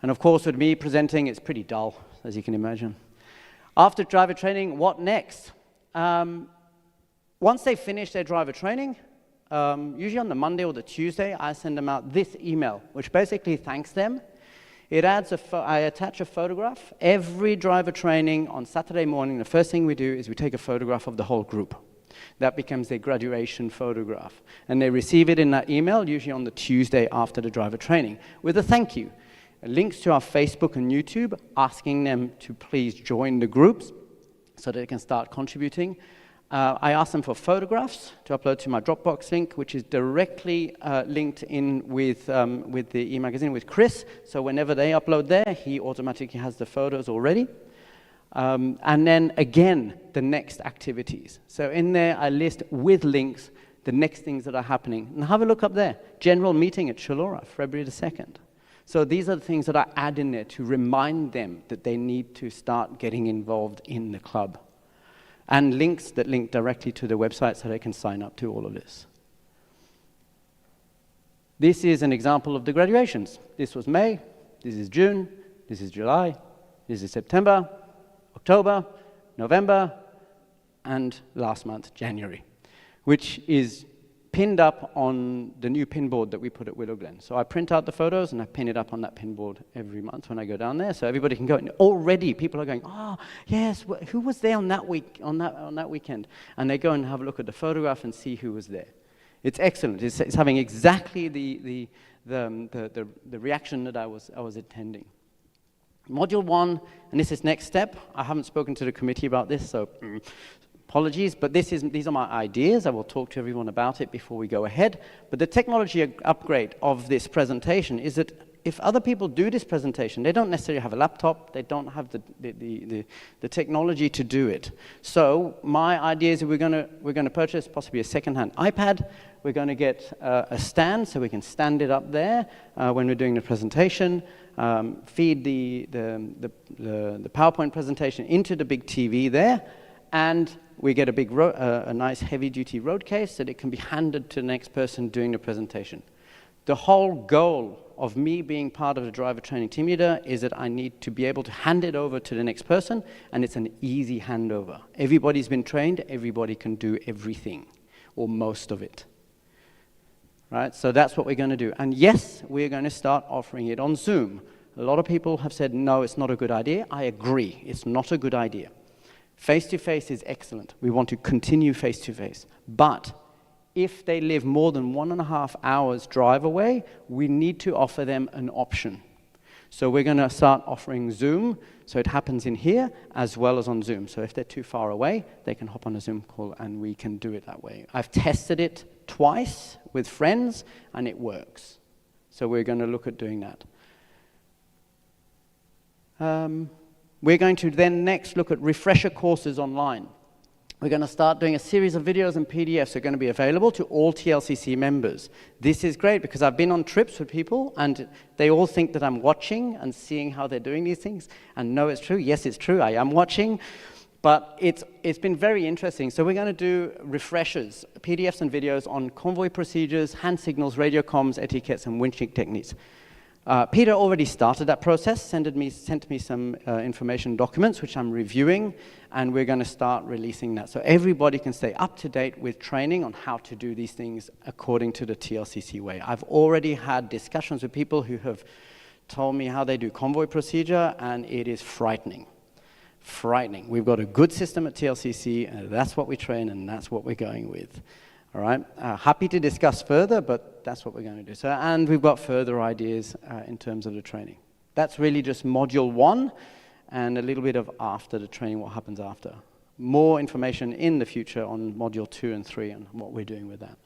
And of course, with me presenting, it's pretty dull, as you can imagine. After driver training, what next? Once they finish their driver training, usually on the Monday or the Tuesday, I send them out this email, which basically thanks them. It adds I attach a photograph. Every driver training on Saturday morning, the first thing we do is we take a photograph of the whole group. That becomes their graduation photograph. And they receive it in that email, usually on the Tuesday after the driver training, with a thank you. Links to our Facebook and YouTube, asking them to please join the groups so that they can start contributing. I ask them for photographs to upload to my Dropbox link, which is directly linked in with the e-magazine with Chris. So whenever they upload there, he automatically has the photos already. And then again, the next activities. So in there, I list with links the next things that are happening. And have a look up there. General meeting at Chullora, February the 2nd. So these are the things that I add in there to remind them that they need to start getting involved in the club. And links that link directly to the website so they can sign up to all of this. This is an example of the graduations. This was May, this is June, this is July, this is September, October, November, and last month, January, which is pinned up on the new pin board that we put at Willow Glen. So I print out the photos and I pin it up on that pin board every month when I go down there, so everybody can go. And already people are going, oh yes, who was there on that week on that weekend? And they go and have a look at the photograph and see who was there. It's excellent. It's having exactly the reaction that I was intending. Module 1, and this is next step. I haven't spoken to the committee about this, so apologies, but these are my ideas. I will talk to everyone about it before we go ahead. But the technology upgrade of this presentation is that if other people do this presentation, they don't necessarily have a laptop, they don't have the technology to do it. So my idea is that we're going to purchase possibly a second-hand iPad. We're going to get a stand so we can stand it up there when we're doing the presentation, feed the PowerPoint presentation into the big TV there, and we get a nice heavy-duty road case that it can be handed to the next person doing the presentation. The whole goal of me being part of the driver training team leader is that I need to be able to hand it over to the next person, and it's an easy handover. Everybody's been trained, everybody can do everything, or most of it. Right? So that's what we're going to do. And yes, we're going to start offering it on Zoom. A lot of people have said, no, it's not a good idea. I agree, it's not a good idea. Face-to-face is excellent. We want to continue face-to-face. But if they live more than 1.5 hours drive away, we need to offer them an option. So we're going to start offering Zoom, so it happens in here as well as on Zoom. So if they're too far away, they can hop on a Zoom call and we can do it that way. I've tested it twice with friends and it works. So we're going to look at doing that. We're going to then next look at refresher courses online. We're going to start doing a series of videos and PDFs that are going to be available to all TLCC members. This is great because I've been on trips with people and they all think that I'm watching and seeing how they're doing these things. And no, it's true. Yes, it's true. I am watching. But it's been very interesting. So we're going to do refreshers, PDFs and videos on convoy procedures, hand signals, radio comms, etiquettes, and winching techniques. Peter already started that process, sent me some information documents, which I'm reviewing, and we're going to start releasing that. So everybody can stay up to date with training on how to do these things according to the TLCC way. I've already had discussions with people who have told me how they do convoy procedure, and it is frightening. Frightening. We've got a good system at TLCC, and that's what we train, and that's what we're going with. All right, happy to discuss further, but that's what we're going to do. So, and we've got further ideas in terms of the training. That's really just module 1 and a little bit of after the training, what happens after. More information in the future on module 2 and 3 and what we're doing with that.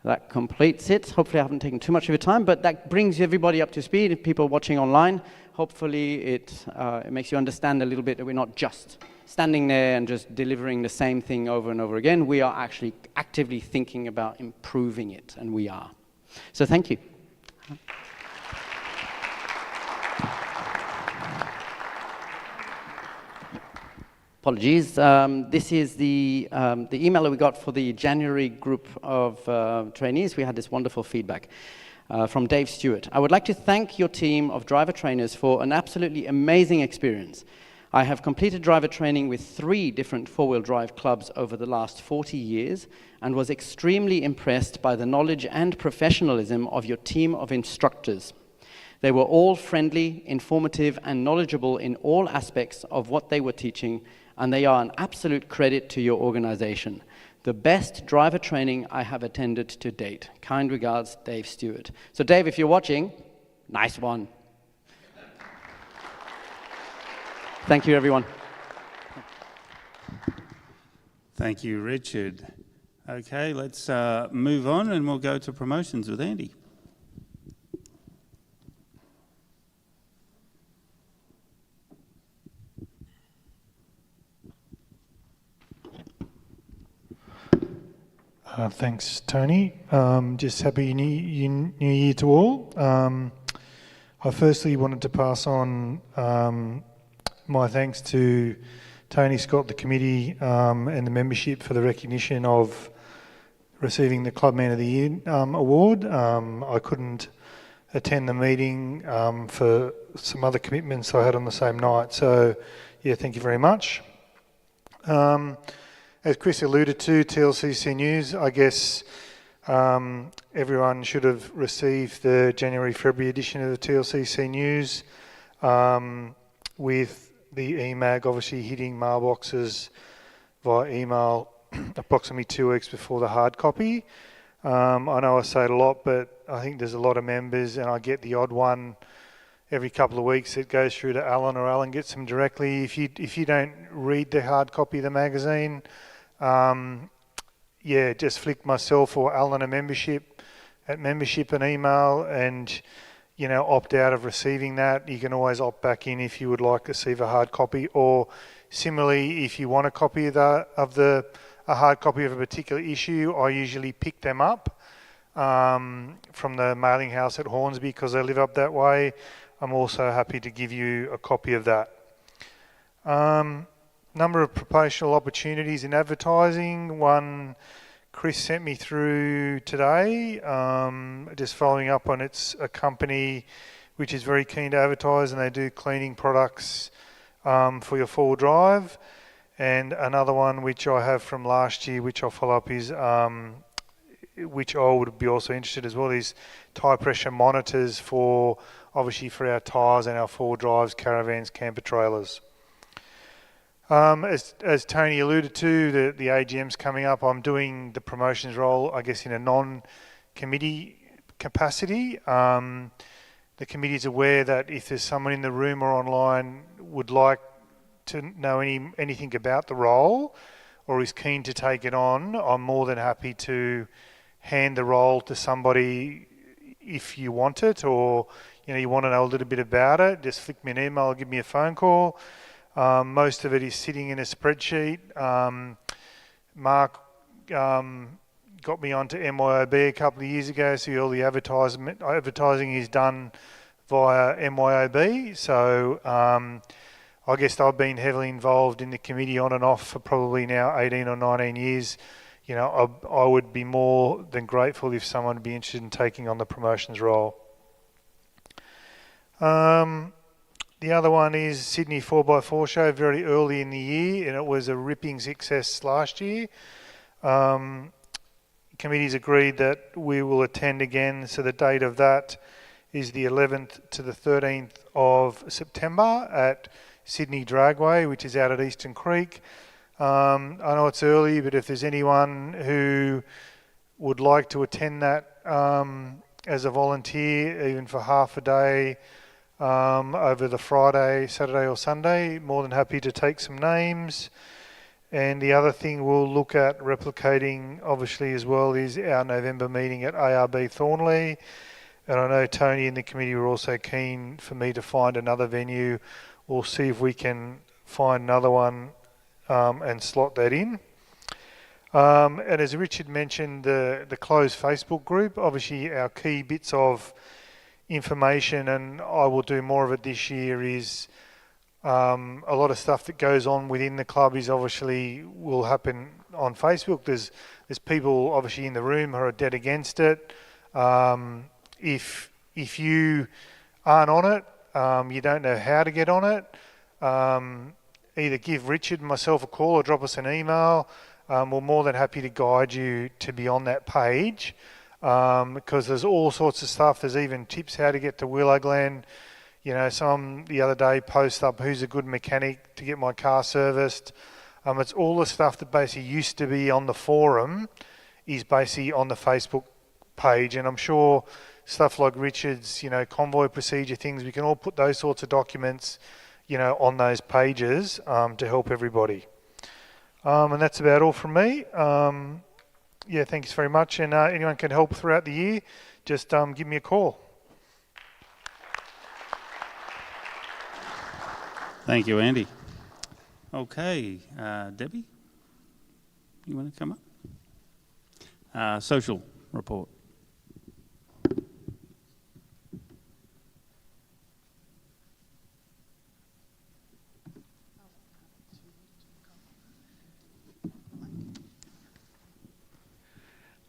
That completes it. Hopefully I haven't taken too much of your time, but that brings everybody up to speed. If people watching online, hopefully it makes you understand a little bit that we're not just standing there and just delivering the same thing over and over again. We are actually actively thinking about improving it, and we are. So thank you. Apologies. This is the email that we got for the January group of trainees. We had this wonderful feedback from Dave Stewart. I would like to thank your team of driver trainers for an absolutely amazing experience. I have completed driver training with 3 different four-wheel drive clubs over the last 40 years and was extremely impressed by the knowledge and professionalism of your team of instructors. They were all friendly, informative, and knowledgeable in all aspects of what they were teaching, and they are an absolute credit to your organization. The best driver training I have attended to date. Kind regards, Dave Stewart. So Dave, if you're watching, nice one. Thank you, everyone. Thank you, Richard. Okay, let's move on and we'll go to promotions with Andy. Thanks, Tony. Just happy New Year to all. I firstly wanted to pass on my thanks to Tony Scott, the committee, and the membership for the recognition of receiving the Club Man of the Year award. I couldn't attend the meeting for some other commitments I had on the same night, so yeah, thank you very much. As Chris alluded to, TLCC News, I guess everyone should have received the January-February edition of the TLCC News with the EMAG obviously hitting mailboxes via email approximately 2 weeks before the hard copy. I know I say it a lot, but I think there's a lot of members and I get the odd one every couple of weeks that goes through to Alan or Alan gets them directly. If you don't read the hard copy of the magazine, yeah, just flick myself or Alan a membership and email and, you know, opt out of receiving that. You can always opt back in if you would like to receive a hard copy, or similarly, if you want a copy of a hard copy of a particular issue, I usually pick them up from the mailing house at Hornsby because I live up that way. I'm also happy to give you a copy of that. Number of promotional opportunities in advertising. One Chris sent me through today, just following up on a company which is very keen to advertise, and they do cleaning products for your four-wheel drive. And another one which I have from last year, which I'll follow up, is which I would be also interested as well, is tyre pressure monitors obviously for our tyres and our four-wheel drives, caravans, camper trailers. As Tony alluded to, the AGM's coming up. I'm doing the promotions role, I guess, in a non-committee capacity. The committee is aware that if there's someone in the room or online would like to know anything about the role or is keen to take it on, I'm more than happy to hand the role to somebody if you want it, or you want to know a little bit about it. Just flick me an email or give me a phone call. Most of it is sitting in a spreadsheet. Mark got me onto MYOB a couple of years ago, so all the advertising is done via MYOB. So I guess I've been heavily involved in the committee on and off for probably now 18 or 19 years. I would be more than grateful if someone would be interested in taking on the promotions role. The other one is Sydney 4x4 show, very early in the year, and it was a ripping success last year. Committee's agreed that we will attend again, so the date of that is the 11th to the 13th of September at Sydney Dragway, which is out at Eastern Creek. I know it's early, but if there's anyone who would like to attend that as a volunteer, even for half a day, over the Friday, Saturday or Sunday, more than happy to take some names. And the other thing we'll look at replicating, obviously, as well, is our November meeting at ARB Thornley. And I know Tony and the committee were also keen for me to find another venue. We'll see if we can find another one and slot that in. And as Richard mentioned, the closed Facebook group, obviously our key bits of information, and I will do more of it this year, is a lot of stuff that goes on within the club will happen on Facebook. There's people obviously in the room who are dead against it. If you aren't on it, you don't know how to get on it, either give Richard and myself a call or drop us an email. We're more than happy to guide you to be on that page. Because there's all sorts of stuff. There's even tips how to get to Willow Glen. Some the other day post up who's a good mechanic to get my car serviced. It's all the stuff that basically used to be on the forum is basically on the Facebook page. And I'm sure stuff like Richard's, convoy procedure things, we can all put those sorts of documents, on those pages to help everybody. And that's about all from me. Yeah, thanks very much. And anyone can help throughout the year, just give me a call. Thank you, Andy. Okay, Debbie, you want to come up? Social report.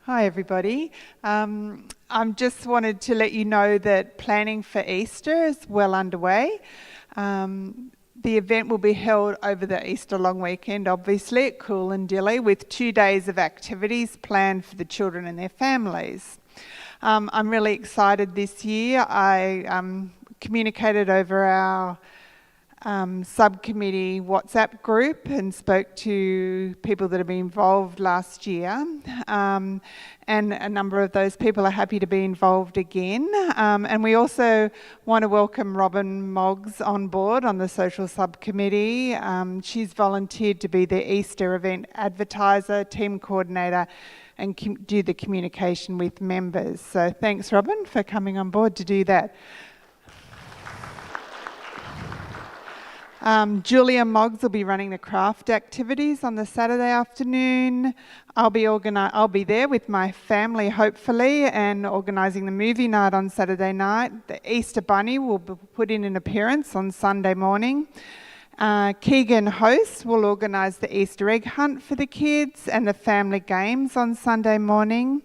Hi everybody. I just wanted to let you know that planning for Easter is well underway. The event will be held over the Easter long weekend, obviously, at Coolandilly, with 2 days of activities planned for the children and their families. I'm really excited this year. I communicated over our subcommittee WhatsApp group and spoke to people that have been involved last year, and a number of those people are happy to be involved again. And we also want to welcome Robin Moggs on board on the social subcommittee. She's volunteered to be the Easter event advertiser, team coordinator, and do the communication with members. So thanks, Robin, for coming on board to do that. Julia Moggs will be running the craft activities on the Saturday afternoon. I'll be there with my family, hopefully, and organising the movie night on Saturday night. The Easter Bunny will put in an appearance on Sunday morning. Keegan hosts will organise the Easter egg hunt for the kids and the family games on Sunday morning.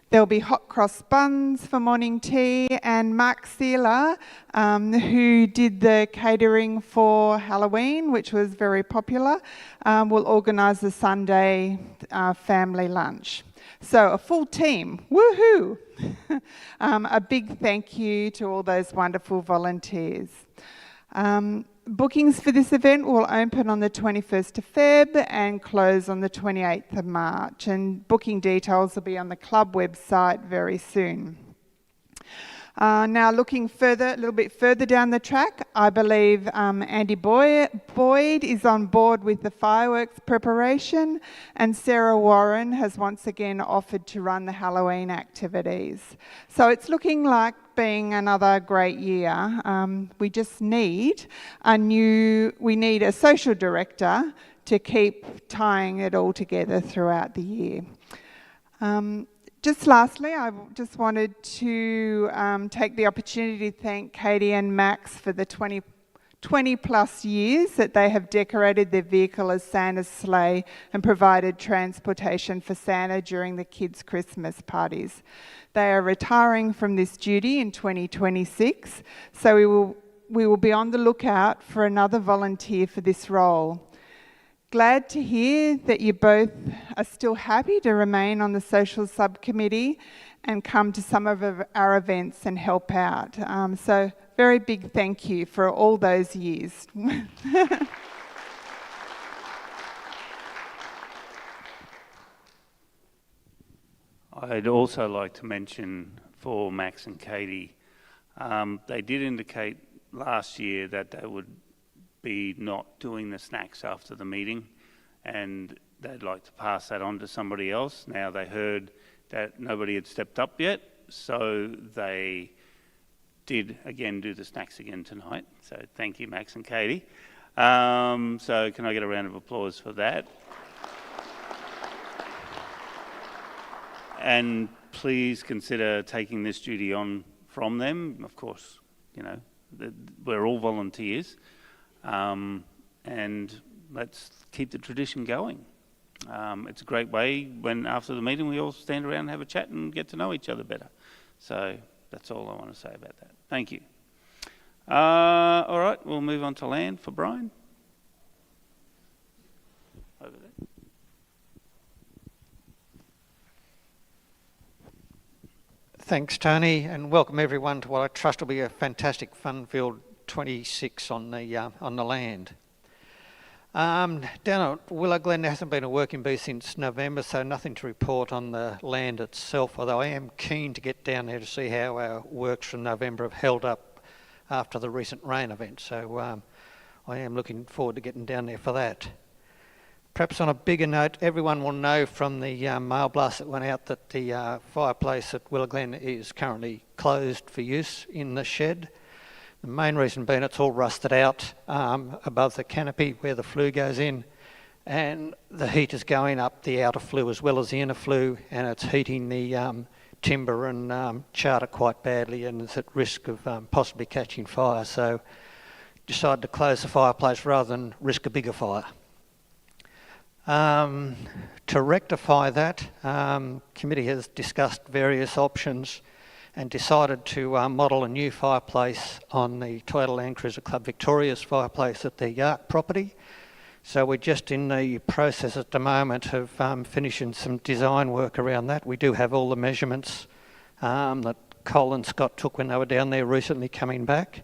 There'll be hot cross buns for morning tea, and Mark Seeler, who did the catering for Halloween, which was very popular, will organise the Sunday family lunch. So a full team, woohoo! A big thank you to all those wonderful volunteers. Bookings for this event will open on the 21st of Feb and close on the 28th of March, and booking details will be on the club website very soon. Now looking a little bit further down the track, I believe Andy Boyd is on board with the fireworks preparation, and Sarah Warren has once again offered to run the Halloween activities. So it's looking like being another great year. We just need a social director to keep tying it all together throughout the year. Just lastly, I just wanted to take the opportunity to thank Katie and Max for the 20 plus years that they have decorated their vehicle as Santa's sleigh and provided transportation for Santa during the kids' Christmas parties. They are retiring from this duty in 2026, so we will be on the lookout for another volunteer for this role. Glad to hear that you both are still happy to remain on the social subcommittee and come to some of our events and help out. So very big thank you for all those years. I'd also like to mention for Max and Katie, they did indicate last year that they would be not doing the snacks after the meeting, and they'd like to pass that on to somebody else. Now they heard that nobody had stepped up yet, so they did again do the snacks again tonight. So thank you, Max and Katie. So can I get a round of applause for that? And please consider taking this duty on from them. Of course, you know, we're all volunteers. And let's keep the tradition going. It's a great way when after the meeting we all stand around and have a chat and get to know each other better. So that's all I want to say about that. Thank you. All right, we'll move on to land for Brian. Over there. Thanks, Tony, and welcome everyone to what I trust will be a fantastic fun-filled 26 on the land. Down at Willow Glen, there hasn't been a working bee since November, so nothing to report on the land itself, although I am keen to get down there to see how our works from November have held up after the recent rain event, so I am looking forward to getting down there for that. Perhaps on a bigger note, everyone will know from the mail blast that went out that the fireplace at Willow Glen is currently closed for use in the shed. The main reason being it's all rusted out above the canopy where the flue goes in, and the heat is going up the outer flue as well as the inner flue, and it's heating the timber and charter quite badly, and it's at risk of possibly catching fire. So decided to close the fireplace rather than risk a bigger fire. To rectify that, committee has discussed various options and decided to model a new fireplace on the Toyota Land Cruiser Club Victoria's fireplace at their Yark property. So we're just in the process at the moment of finishing some design work around that. We do have all the measurements that Cole and Scott took when they were down there recently coming back.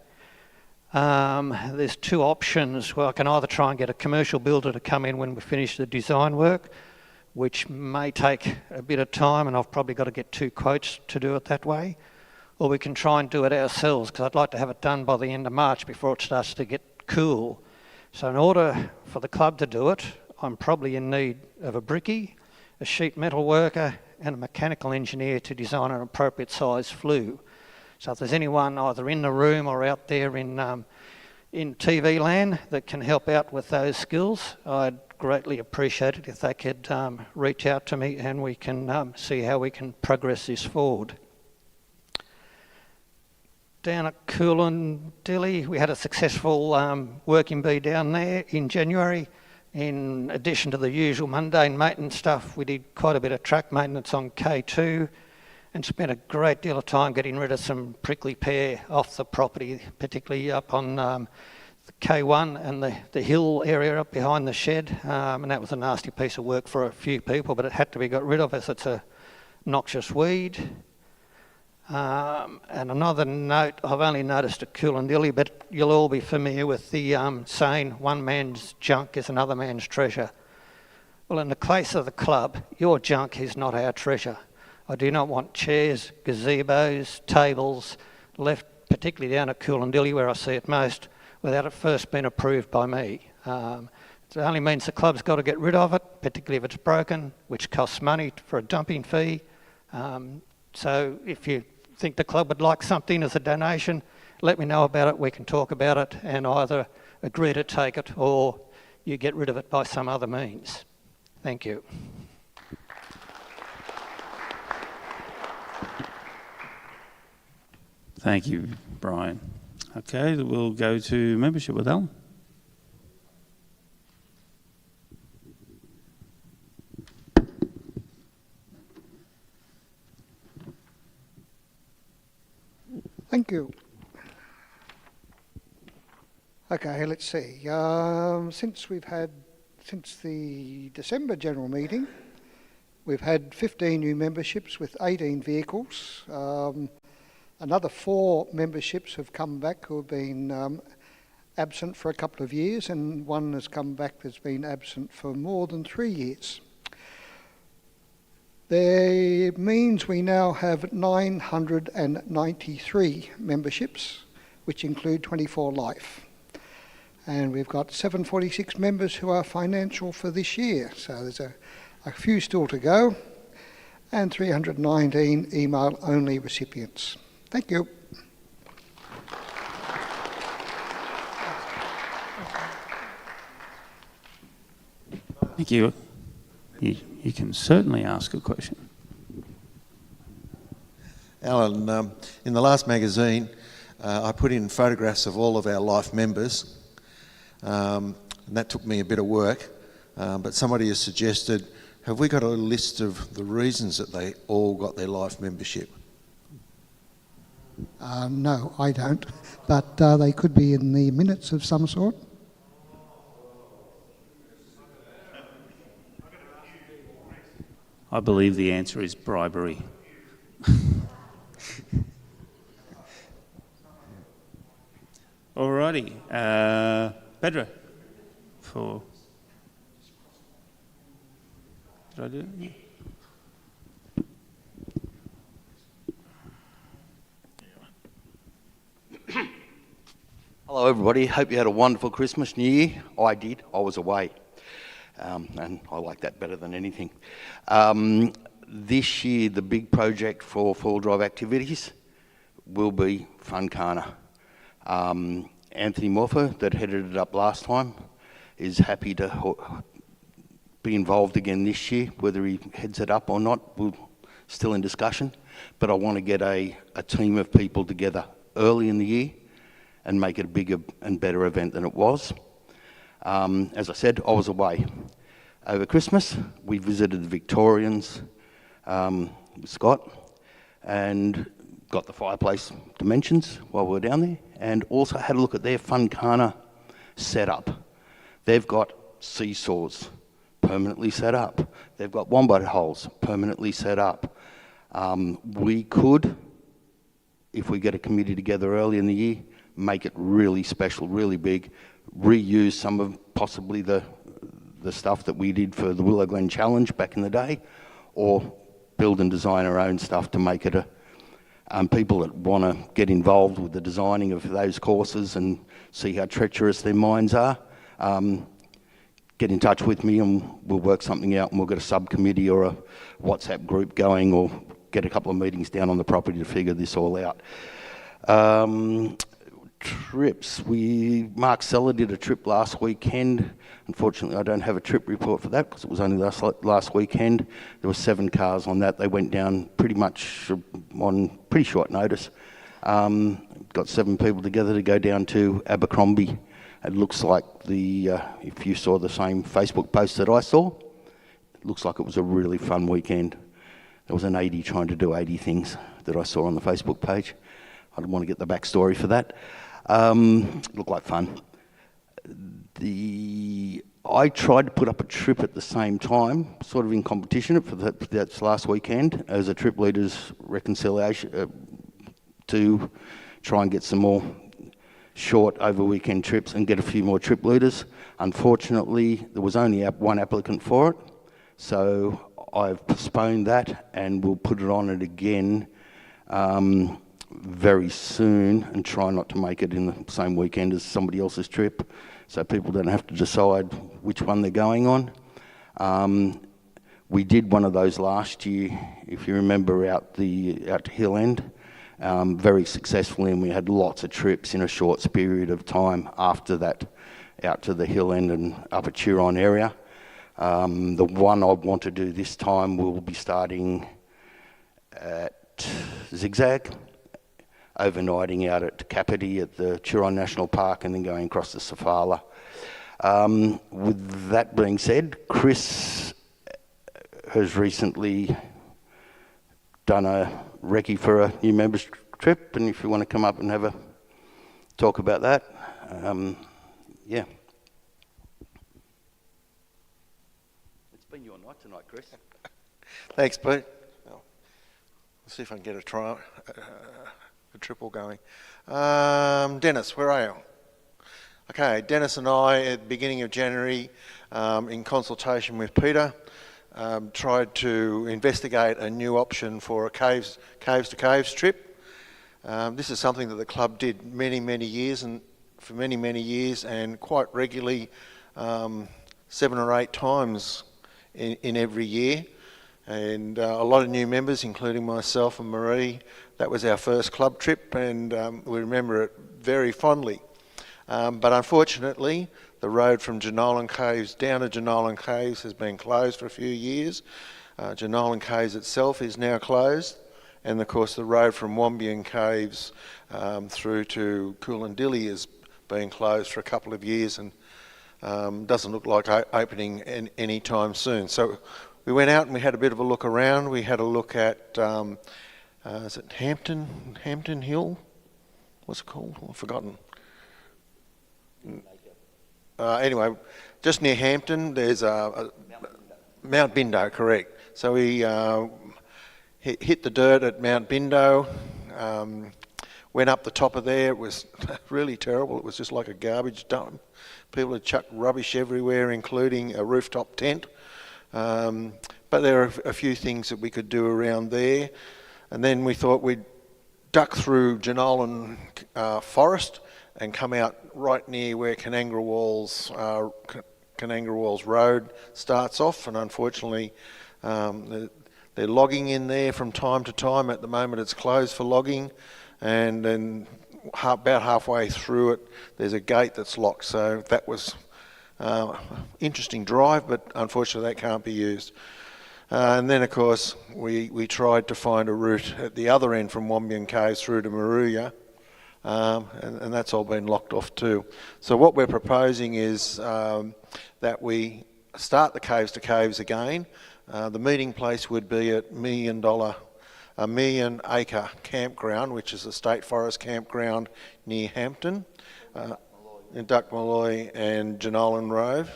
There's two options. Well, I can either try and get a commercial builder to come in when we finish the design work, which may take a bit of time, and I've probably got to get 2 quotes to do it that way, or we can try and do it ourselves, because I'd like to have it done by the end of March before it starts to get cool. So in order for the club to do it, I'm probably in need of a brickie, a sheet metal worker, and a mechanical engineer to design an appropriate size flue. So if there's anyone either in the room or out there in TV land that can help out with those skills, I'd greatly appreciate it if they could reach out to me and we can see how we can progress this forward. down at Coolangatta, we had a successful working bee down there in January. In addition to the usual mundane maintenance stuff, we did quite a bit of track maintenance on K2 and spent a great deal of time getting rid of some prickly pear off the property, particularly up on the K1 and the hill area up behind the shed. And that was a nasty piece of work for a few people, but it had to be got rid of as it's a noxious weed. And another note, I've only noticed at Coolangatta, but you'll all be familiar with the saying, one man's junk is another man's treasure. Well, in the case of the club, your junk is not our treasure. I do not want chairs, gazebos, tables left, particularly down at Coolangatta where I see it most, without it first being approved by me. It only means the club's got to get rid of it, particularly if it's broken, which costs money for a dumping fee. So if you think the club would like something as a donation, let me know about it. We can talk about it and either agree to take it or you get rid of it by some other means. Thank you. Thank you, Brian. Okay, we'll go to membership with Alan. Thank you. Okay, let's see. Since the December general meeting, we've had 15 new memberships with 18 vehicles. Another 4 memberships have come back who have been absent for a couple of years, and one has come back that's been absent for more than 3 years. That means we now have 993 memberships, which include 24 life. And we've got 746 members who are financial for this year, so there's a few still to go, and 319 email-only recipients. Thank you. Thank you. You can certainly ask a question. Alan, in the last magazine, I put in photographs of all of our life members, and that took me a bit of work, but somebody has suggested, have we got a list of the reasons that they all got their life membership? No, I don't, but they could be in the minutes of some sort. I believe the answer is bribery. Alrighty, Pedro, for... Did I do it? Yeah. Hello everybody, hope you had a wonderful Christmas, New Year. I did, I was away, and I like that better than anything. This year the big project for four-wheel drive activities will be Funcana. Anthony Morpher, that headed it up last time, is happy to be involved again this year. Whether he heads it up or not, we're still in discussion, but I want to get a team of people together early in the year and make it a bigger and better event than it was. As I said, I was away. Over Christmas, we visited the Victorians with Scott and got the fireplace dimensions while we were down there, and also had a look at their Funcana setup. They've got seesaws permanently set up. They've got wombat holes permanently set up. We could, if we get a committee together early in the year, make it really special, really big, reuse some of possibly the stuff that we did for the Willow Glen Challenge back in the day, or build and design our own stuff to make it people that want to get involved with the designing of those courses and see how treacherous their minds are, get in touch with me and we'll work something out, and we'll get a subcommittee or a WhatsApp group going, or get a couple of meetings down on the property to figure this all out. Trips. Mark Seller did a trip last weekend. Unfortunately, I don't have a trip report for that because it was only last weekend. There were 7 cars on that. They went down pretty much on pretty short notice. got 7 people together to go down to Abercrombie. It looks like if you saw the same Facebook post that I saw, it looks like it was a really fun weekend. There was an 80 trying to do 80 things that I saw on the Facebook page. I don't want to get the backstory for that. Looked like fun. I tried to put up a trip at the same time, sort of in competition for that last weekend as a trip leaders reconciliation to try and get some more short over weekend trips and get a few more trip leaders. Unfortunately, there was only one applicant for it, so I've postponed that and we'll put it on it again very soon and try not to make it in the same weekend as somebody else's trip, so people don't have to decide which one they're going on. We did one of those last year, if you remember, out to Hill End, very successfully, and we had lots of trips in a short period of time after that, out to the Hill End and Upper Turon area. The one I want to do this time will be starting at Zigzag, overnighting out at Kapiti at the Turon National Park and then going across to Safala. With that being said, Chris has recently done a recce for a new members trip, and if you want to come up and have a talk about that, yeah. It's been your night tonight, Chris. Thanks, Pete. Well, let's see if I can get a triple going. Dennis, where are you? Okay, Dennis and I, at the beginning of January, in consultation with Peter, tried to investigate a new option for a caves to caves trip. This is something that the club did many years, and for many years, and quite regularly, 7 or 8 times in every year. And a lot of new members, including myself and Marie, that was our first club trip, and we remember it very fondly. But unfortunately, the road from Jenolan Caves down to Jenolan Caves has been closed for a few years. Jenolan Caves itself is now closed, and of course the road from Wombian Caves through to Coolandilly has been closed for a couple of years and doesn't look like opening any time soon. So we went out and we had a bit of a look around. We had a look at, is it Hampton Hill? What's it called? I've forgotten. Anyway, just near Hampton, there's Mount Bindo, correct. So we hit the dirt at Mount Bindo, went up the top of there. It was really terrible. It was just like a garbage dump. People had chucked rubbish everywhere, including a rooftop tent. But there are a few things that we could do around there. And then we thought we'd duck through Jenolan Forest and come out right near where Canangra Walls Road starts off, and unfortunately they're logging in there from time to time. At the moment it's closed for logging, and then about halfway through it there's a gate that's locked, so that was interesting drive, but unfortunately that can't be used. And then of course we tried to find a route at the other end from Wombian Caves through to Maruya, and that's all been locked off too. So what we're proposing is that we start the Caves to Caves again. The meeting place would be at a million acre campground, which is a state forest campground near Hampton, in Duck Malloy and Jenolan Road.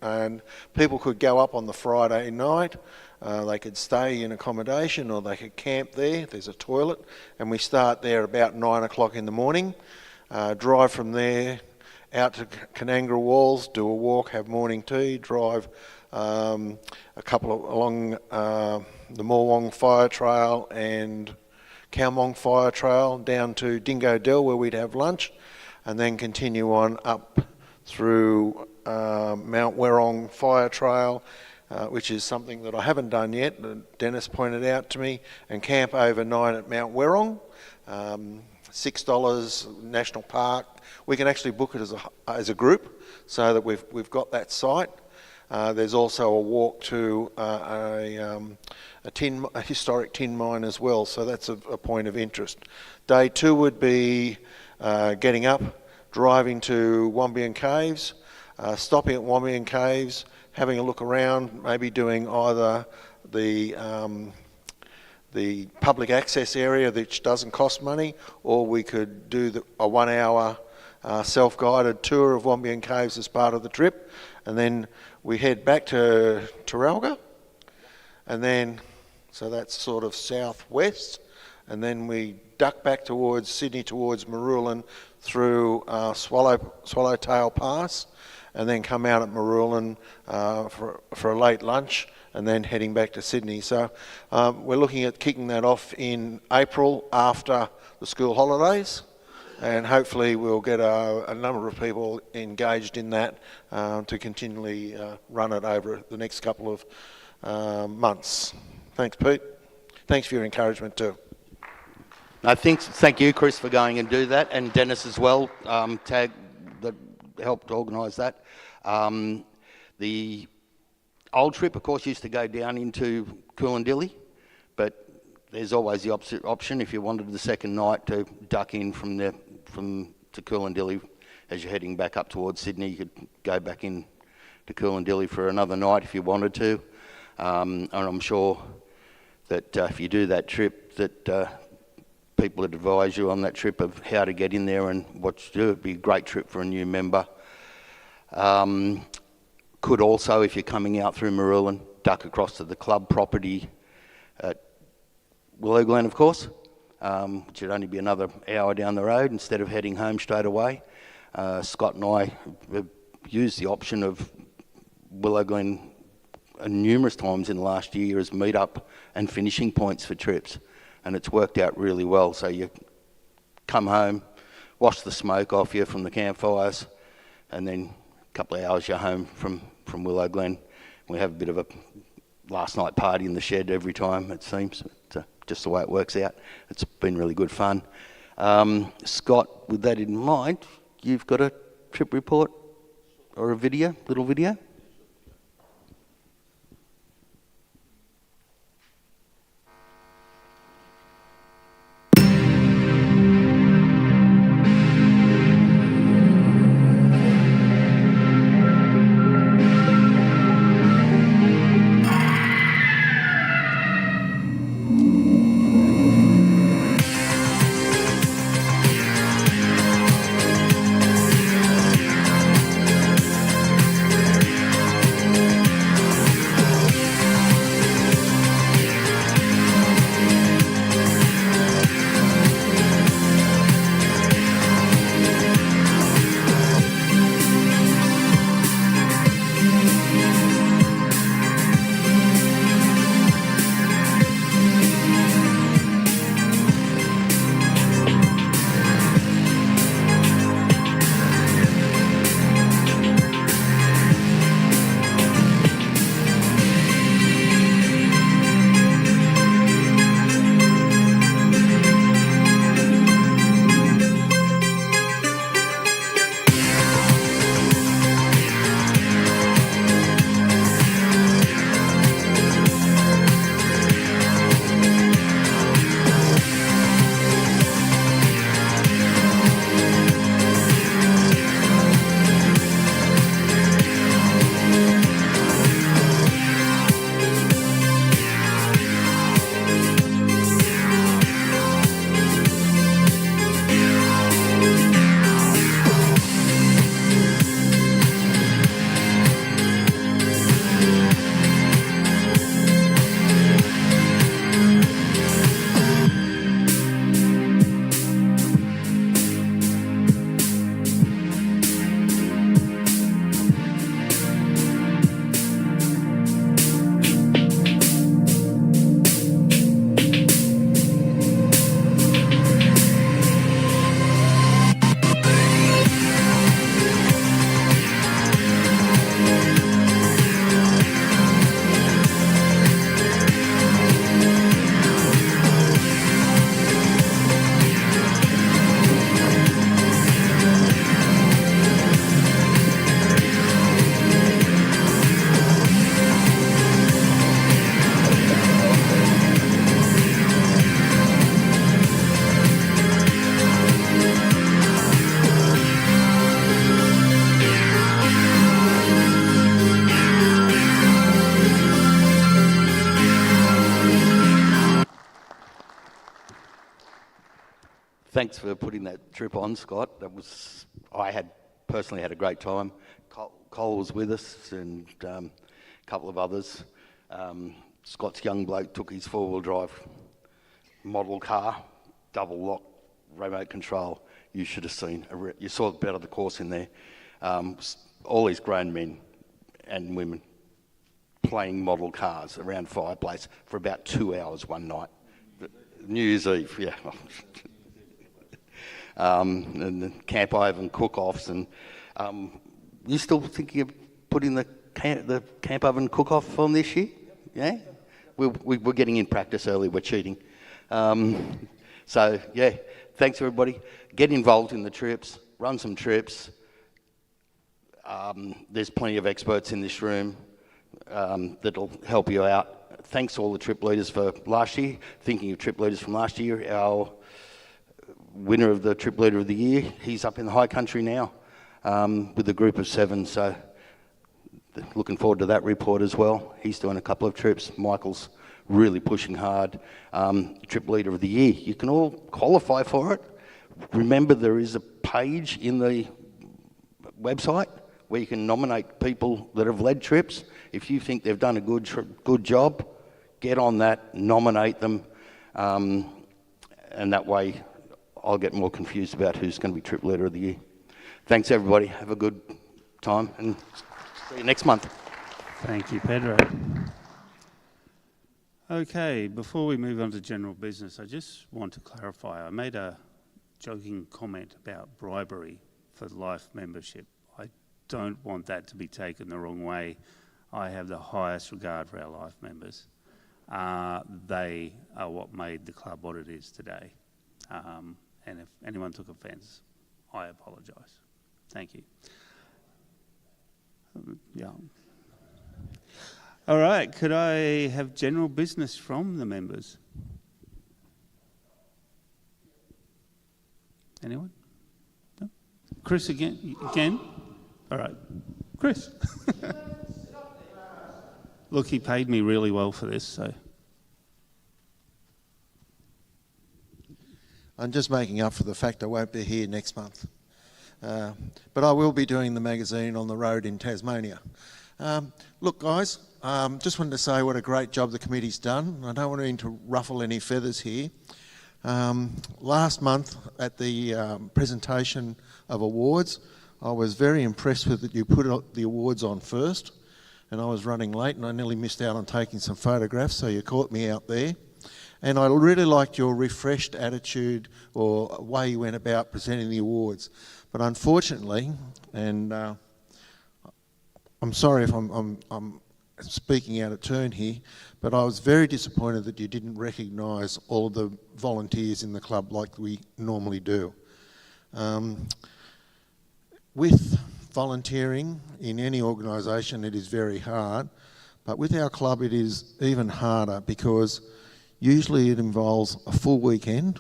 And people could go up on the Friday night. They could stay in accommodation or they could camp there. There's a toilet, and we start there about 9 o'clock in the morning, drive from there out to Canangra Walls, do a walk, have morning tea, drive a couple of along the Morwong Fire Trail and Cowmong Fire Trail down to Dingo Dell where we'd have lunch, and then continue on up through Mount Werrong Fire Trail, which is something that I haven't done yet, that Dennis pointed out to me, and camp overnight at Mount Werrong. $6 National Park. We can actually book it as a group, so that we've got that site. There's also a walk to a historic tin mine as well, so that's a point of interest. Day 2 would be getting up, driving to Wombian Caves, stopping at Wombian Caves, having a look around, maybe doing either the public access area, which doesn't cost money, or we could do a 1 hour self-guided tour of Wombian Caves as part of the trip, and then we head back to Terralga, and then, so that's sort of southwest, and then we duck back towards Sydney, towards Marulan through Swallowtail Pass, and then come out at Marulan for a late lunch, and then heading back to Sydney. So we're looking at kicking that off in April after the school holidays, and hopefully we'll get a number of people engaged in that to continually run it over the next couple of months. Thanks, Pete. Thanks for your encouragement too. Thank you, Chris, for going and do that, and Dennis as well, that helped organise that. The old trip, of course, used to go down into Coolantilly, but there's always the option if you wanted the second night to duck in to Coolantilly as you're heading back up towards Sydney. You could go back in to Coolantilly for another night if you wanted to, and I'm sure that if you do that trip, that people would advise you on that trip of how to get in there and what to do. It'd be a great trip for a new member. Could also, if you're coming out through Marulan, duck across to the club property at Willow Glen, of course, which would only be another hour down the road instead of heading home straight away. Scott and I have used the option of Willow Glen numerous times in the last year as meet-up and finishing points for trips, and it's worked out really well. So you come home, wash the smoke off you from the campfires, and then a couple of hours you're home from Willow Glen. We have a bit of a last night party in the shed every time, it seems. It's just the way it works out. It's been really good fun. Scott, with that in mind, you've got a trip report or a little video? thanks for putting that trip on, Scott. I personally had a great time. Cole was with us and a couple of others. Scott's young bloke took his four-wheel drive model car, double lock, remote control. You should have seen. You saw a bit of the course in there. All these grown men and women playing model cars around fireplace for about 2 hours one night. New Year's Eve, yeah. And the camp oven cook-offs, and you still thinking of putting the camp oven cook-off on this year? Yeah, we're getting in practice early. We're cheating. So yeah, thanks everybody. Get involved in the trips. Run some trips. There's plenty of experts in this room that'll help you out. Thanks to all the trip leaders for last year. Thinking of trip leaders from last year, our winner of the Trip Leader of the Year, he's up in the high country now with a group of 7, so looking forward to that report as well. He's doing a couple of trips. Michael's really pushing hard. Trip Leader of the Year, you can all qualify for it. Remember, there is a page in the website where you can nominate people that have led trips. If you think they've done a good job, get on that, nominate them, and that way I'll get more confused about who's going to be Trip Leader of the Year. Thanks, everybody. Have a good time, and see you next month. Thank you, Pedro. Okay, before we move on to general business, I just want to clarify. I made a joking comment about bribery for life membership. I don't want that to be taken the wrong way. I have the highest regard for our life members. They are what made the club what it is today. And if anyone took offence, I apologise. Thank you. Yeah. All right, could I have general business from the members? Anyone? No? Chris again? All right. Chris. Look, he paid me really well for this, so. I'm just making up for the fact I won't be here next month. But I will be doing the magazine on the road in Tasmania. Look, guys, just wanted to say what a great job the committee's done. I don't want to ruffle any feathers here. Last month at the presentation of awards, I was very impressed with that you put the awards on first, and I was running late and I nearly missed out on taking some photographs, so you caught me out there. And I really liked your refreshed attitude or way you went about presenting the awards. But unfortunately, and I'm sorry if I'm speaking out of turn here, but I was very disappointed that you didn't recognise all of the volunteers in the club like we normally do. With volunteering in any organisation, it is very hard, but with our club it is even harder because usually it involves a full weekend,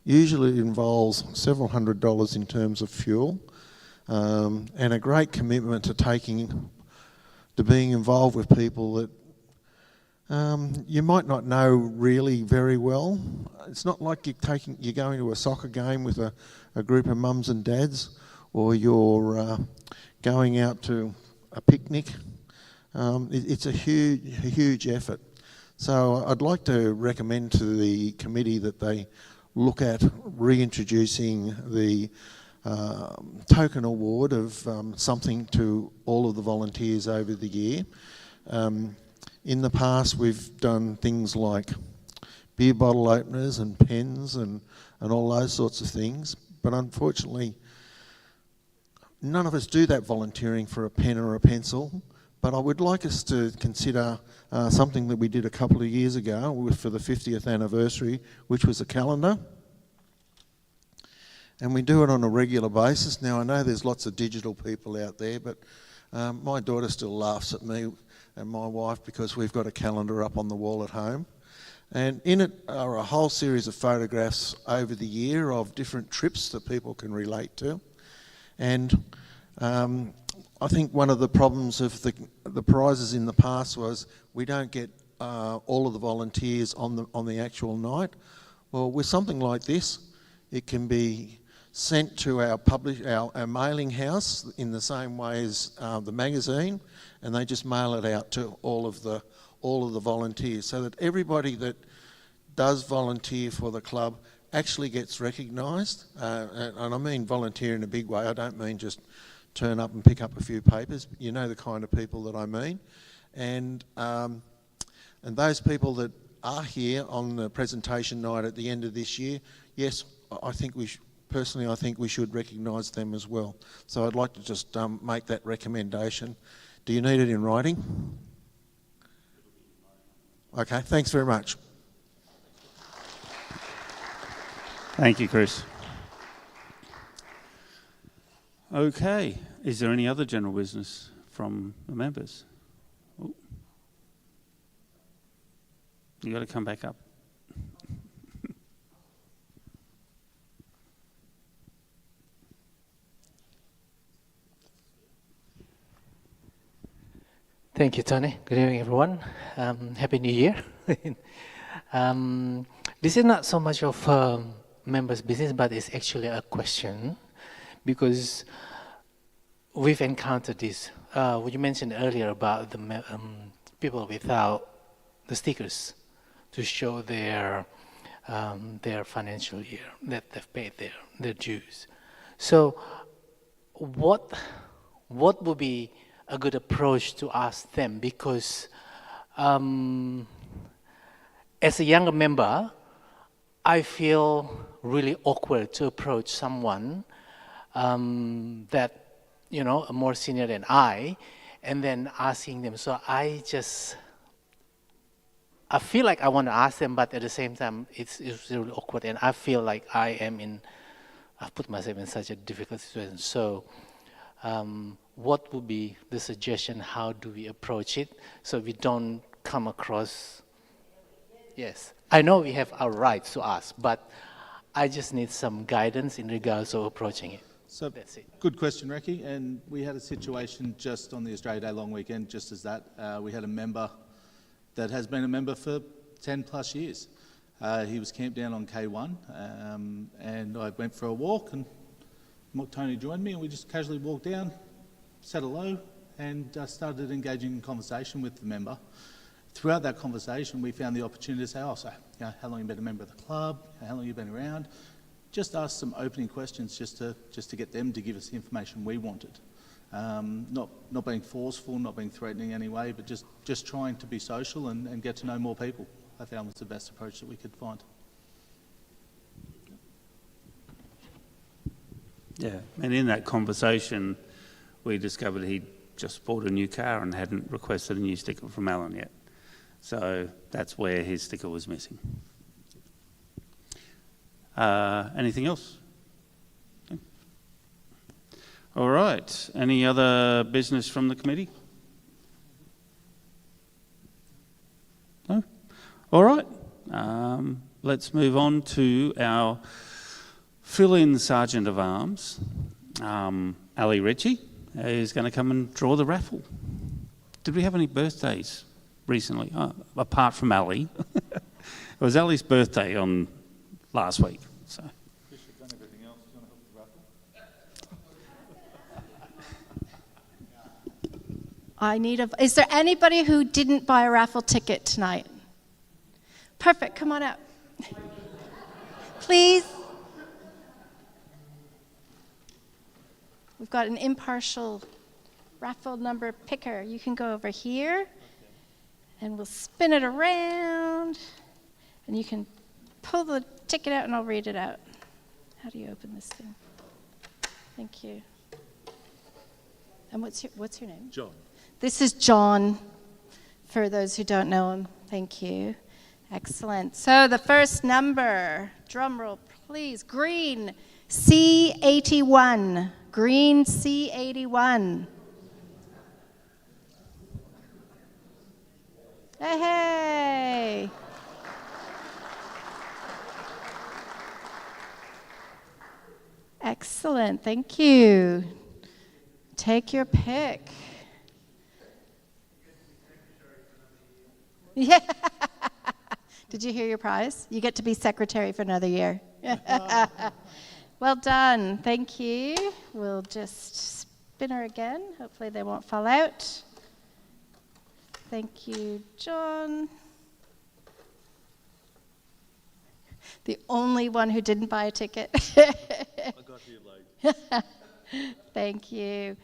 usually it involves several $100s in terms of fuel, and a great commitment to being involved with people that you might not know really very well. It's not like you're going to a soccer game with a group of mums and dads, or you're going out to a picnic. It's a huge effort. So I'd like to recommend to the committee that they look at reintroducing the token award of something to all of the volunteers over the year. In the past we've done things like beer bottle openers and pens and all those sorts of things, but unfortunately none of us do that volunteering for a pen or a pencil. But I would like us to consider something that we did a couple of years ago for the 50th anniversary, which was a calendar. And we do it on a regular basis. Now, I know there's lots of digital people out there, but my daughter still laughs at me and my wife because we've got a calendar up on the wall at home. And in it are a whole series of photographs over the year of different trips that people can relate to. And I think one of the problems of the prizes in the past was we don't get all of the volunteers on the actual night. Well, with something like this, It can be sent to our mailing house in the same way as the magazine, and they just mail it out to all of the volunteers, so that everybody that does volunteer for the club actually gets recognised. And I mean volunteer in a big way. I don't mean just turn up and pick up a few papers. You know the kind of people that I mean. And those people that are here on the presentation night at the end of this year, yes, I think personally I think we should recognise them as well. So I'd like to just make that recommendation. Do you need it in writing? Okay, thanks very much. Thank you, Chris. Okay, is there any other general business from the members? Oh. You got to come back up. Thank you, Tony. Good evening, everyone. Happy New Year. This is not so much of members' business, but it's actually a question, because we've encountered this. What you mentioned earlier about the people without the stickers to show their financial year that they've paid their dues. So, what would be a good approach to ask them? Because as a younger member, I feel really awkward to approach someone that, you know, more senior than I, and then asking them. So I feel like I want to ask them, but at the same time, it's really awkward, and I feel like I've put myself in such a difficult situation. So what would be the suggestion? How do we approach it so we don't come across? Yes, I know we have our rights to ask, but I just need some guidance in regards to approaching it. So that's it. Good question, Reki. And we had a situation just on the Australia Day long weekend, just as that. We had a member that has been a member for 10 plus years. He was camped down on K1, and I went for a walk, and Tony joined me, and we just casually walked down, said hello, and started engaging in conversation with the member. Throughout that conversation, we found the opportunity to say, how long have you been a member of the club? How long have you been around? Just ask some opening questions just to get them to give us the information we wanted. Not being forceful, not being threatening in any way, but just trying to be social and get to know more people. I found was the best approach that we could find. Yeah, and in that conversation, we discovered he'd just bought a new car and hadn't requested a new sticker from Alan yet. So that's where his sticker was missing. Anything else? Okay. All right. Any other business from the committee? No? All right. Let's move on to our fill-in Sergeant of Arms, Ali Ritchie, who's going to come and draw the raffle. Did we have any birthdays recently, apart from Ali? It was Ali's birthday on last week. So. Is there anybody who didn't buy a raffle ticket tonight? Perfect, come on up. Please. We've got an impartial raffle number picker. You can go over here, and we'll spin it around, and you can pull the ticket out, and I'll read it out. How do you open this thing? Thank you. And what's your name? John. This is John, for those who don't know him. Thank you. Excellent. So the first number, drum roll, please. Green, C81. Green, C81. Hey. Excellent. Thank you. Take your pick. Yeah. Did you hear your prize? You get to be secretary for another year. Well done. Thank you. We'll just spin her again. Hopefully they won't fall out. Thank you, John. The only one who didn't buy a ticket. I got here late. Thank you.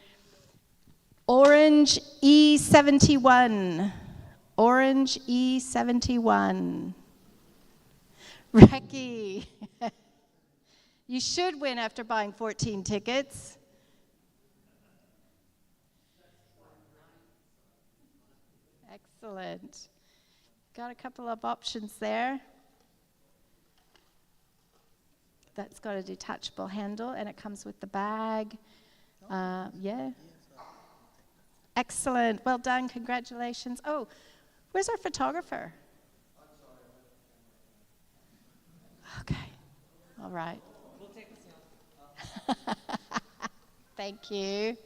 Orange E71. Orange E71. Recce. You should win after buying 14 tickets. Excellent. Got a couple of options there. That's got a detachable handle and it comes with the bag. Yeah. Excellent. Well done. Congratulations. Oh, where's our photographer? Okay. All right. We'll take a selfie. Thank you.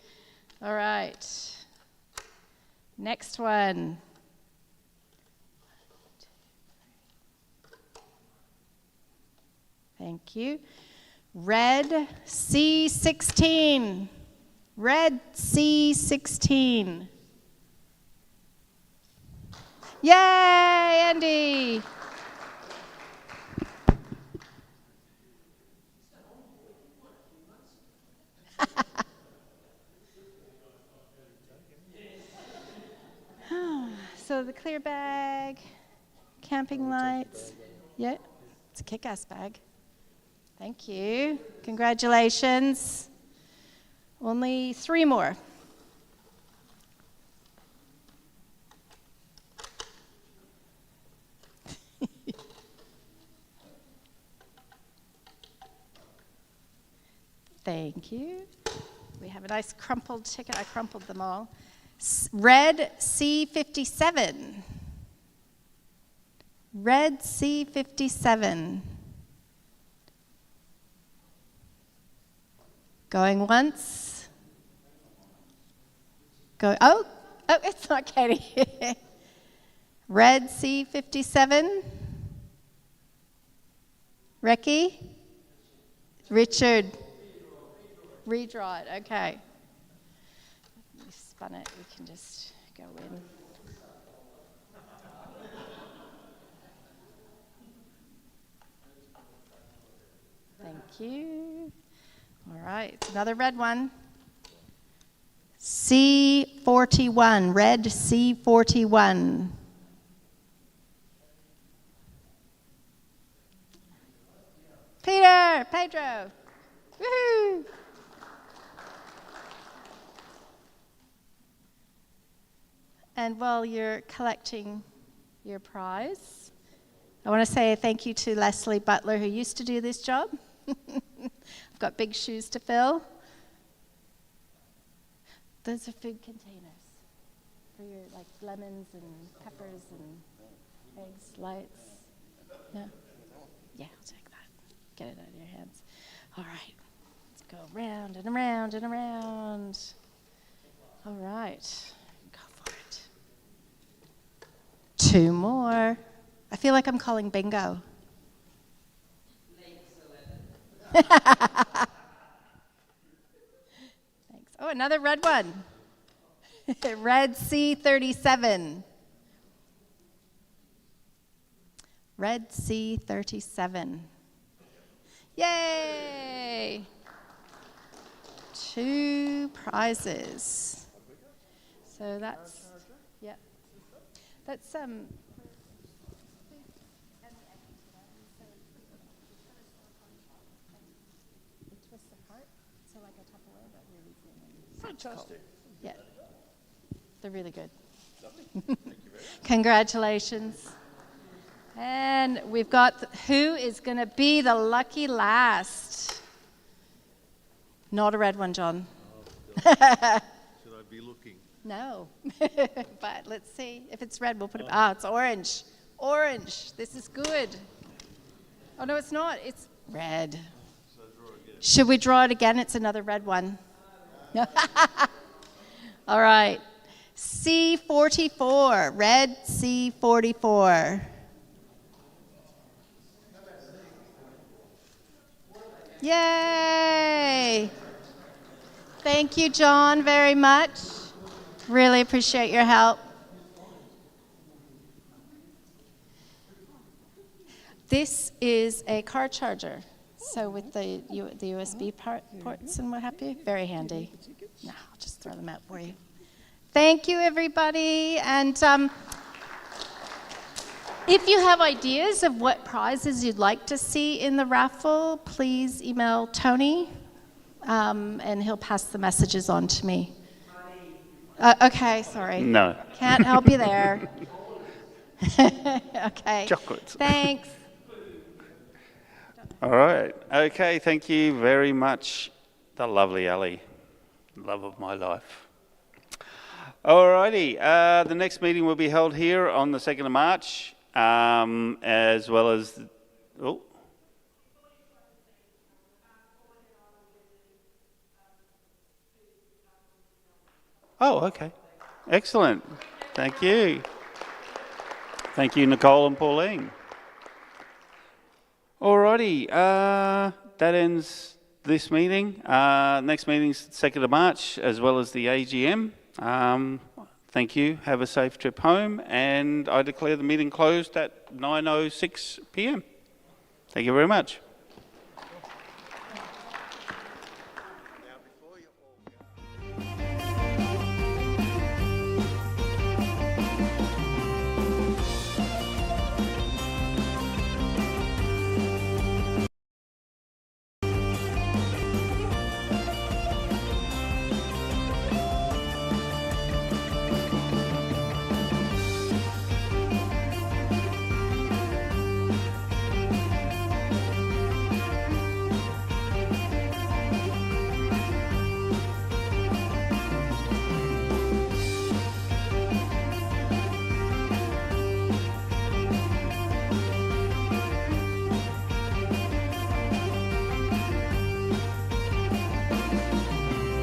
All right. Next one. Thank you. Red C16. Red C16. Yay, Andy! So the clear bag, camping lights. Yeah, it's a kick-ass bag. Thank you. Congratulations. Only 3 more. Thank you. We have a nice crumpled ticket. I crumpled them all. Red C57. Red C57. Going once. Oh, it's not Katie. Red C57. Recce? Richard. Redraw it, okay. We spun it, we can just go in. Thank you. All right, another red one. C41, red C41. Pedro. Woohoo! And while you're collecting your prize, I want to say thank you to Leslie Butler, who used to do this job. I've got big shoes to fill. Those are food containers for your lemons and peppers and eggs, lights. Yeah? Yeah, I'll take that. Get it out of your hands. All right. Let's go around and around and around. All right. Go for it. 2 more. I feel like I'm calling bingo. Thanks. Oh, another red one. Red C37. Red C37. Yay! 2 prizes. So that's, yeah. That's Fantastic. yeah, they're really good. Congratulations. And we've got who is going to be the lucky last? Not a red one, John. Should I be looking? No, but let's see. If it's red, we'll put it. Ah, it's orange. Orange. This is good. Oh no, it's not. It's red. Should we draw it again? It's another red one. All right. C44. Red C44. Yay! Thank you, John, very much. Really appreciate your help. This is a car charger. So with the USB ports and what have you, very handy. No, I'll just throw them out for you. Thank you, everybody. And if you have ideas of what prizes you'd like to see in the raffle, please email Tony, and he'll pass the messages on to me. Okay, sorry. No. Can't help you there. Okay. Chocolates. Thanks. All right. Okay, thank you very much. The lovely Ali. Love of my life. All righty. The next meeting will be held here on the 2nd of March, as well as... Oh. Oh, okay. Excellent. Thank you. Thank you, Nicole and Pauline. Alrighty, that ends this meeting. Next meeting's 2nd of March, as well as the AGM. Thank you. Have a safe trip home, and I declare the meeting closed at 9:06 p.m. Thank you very much.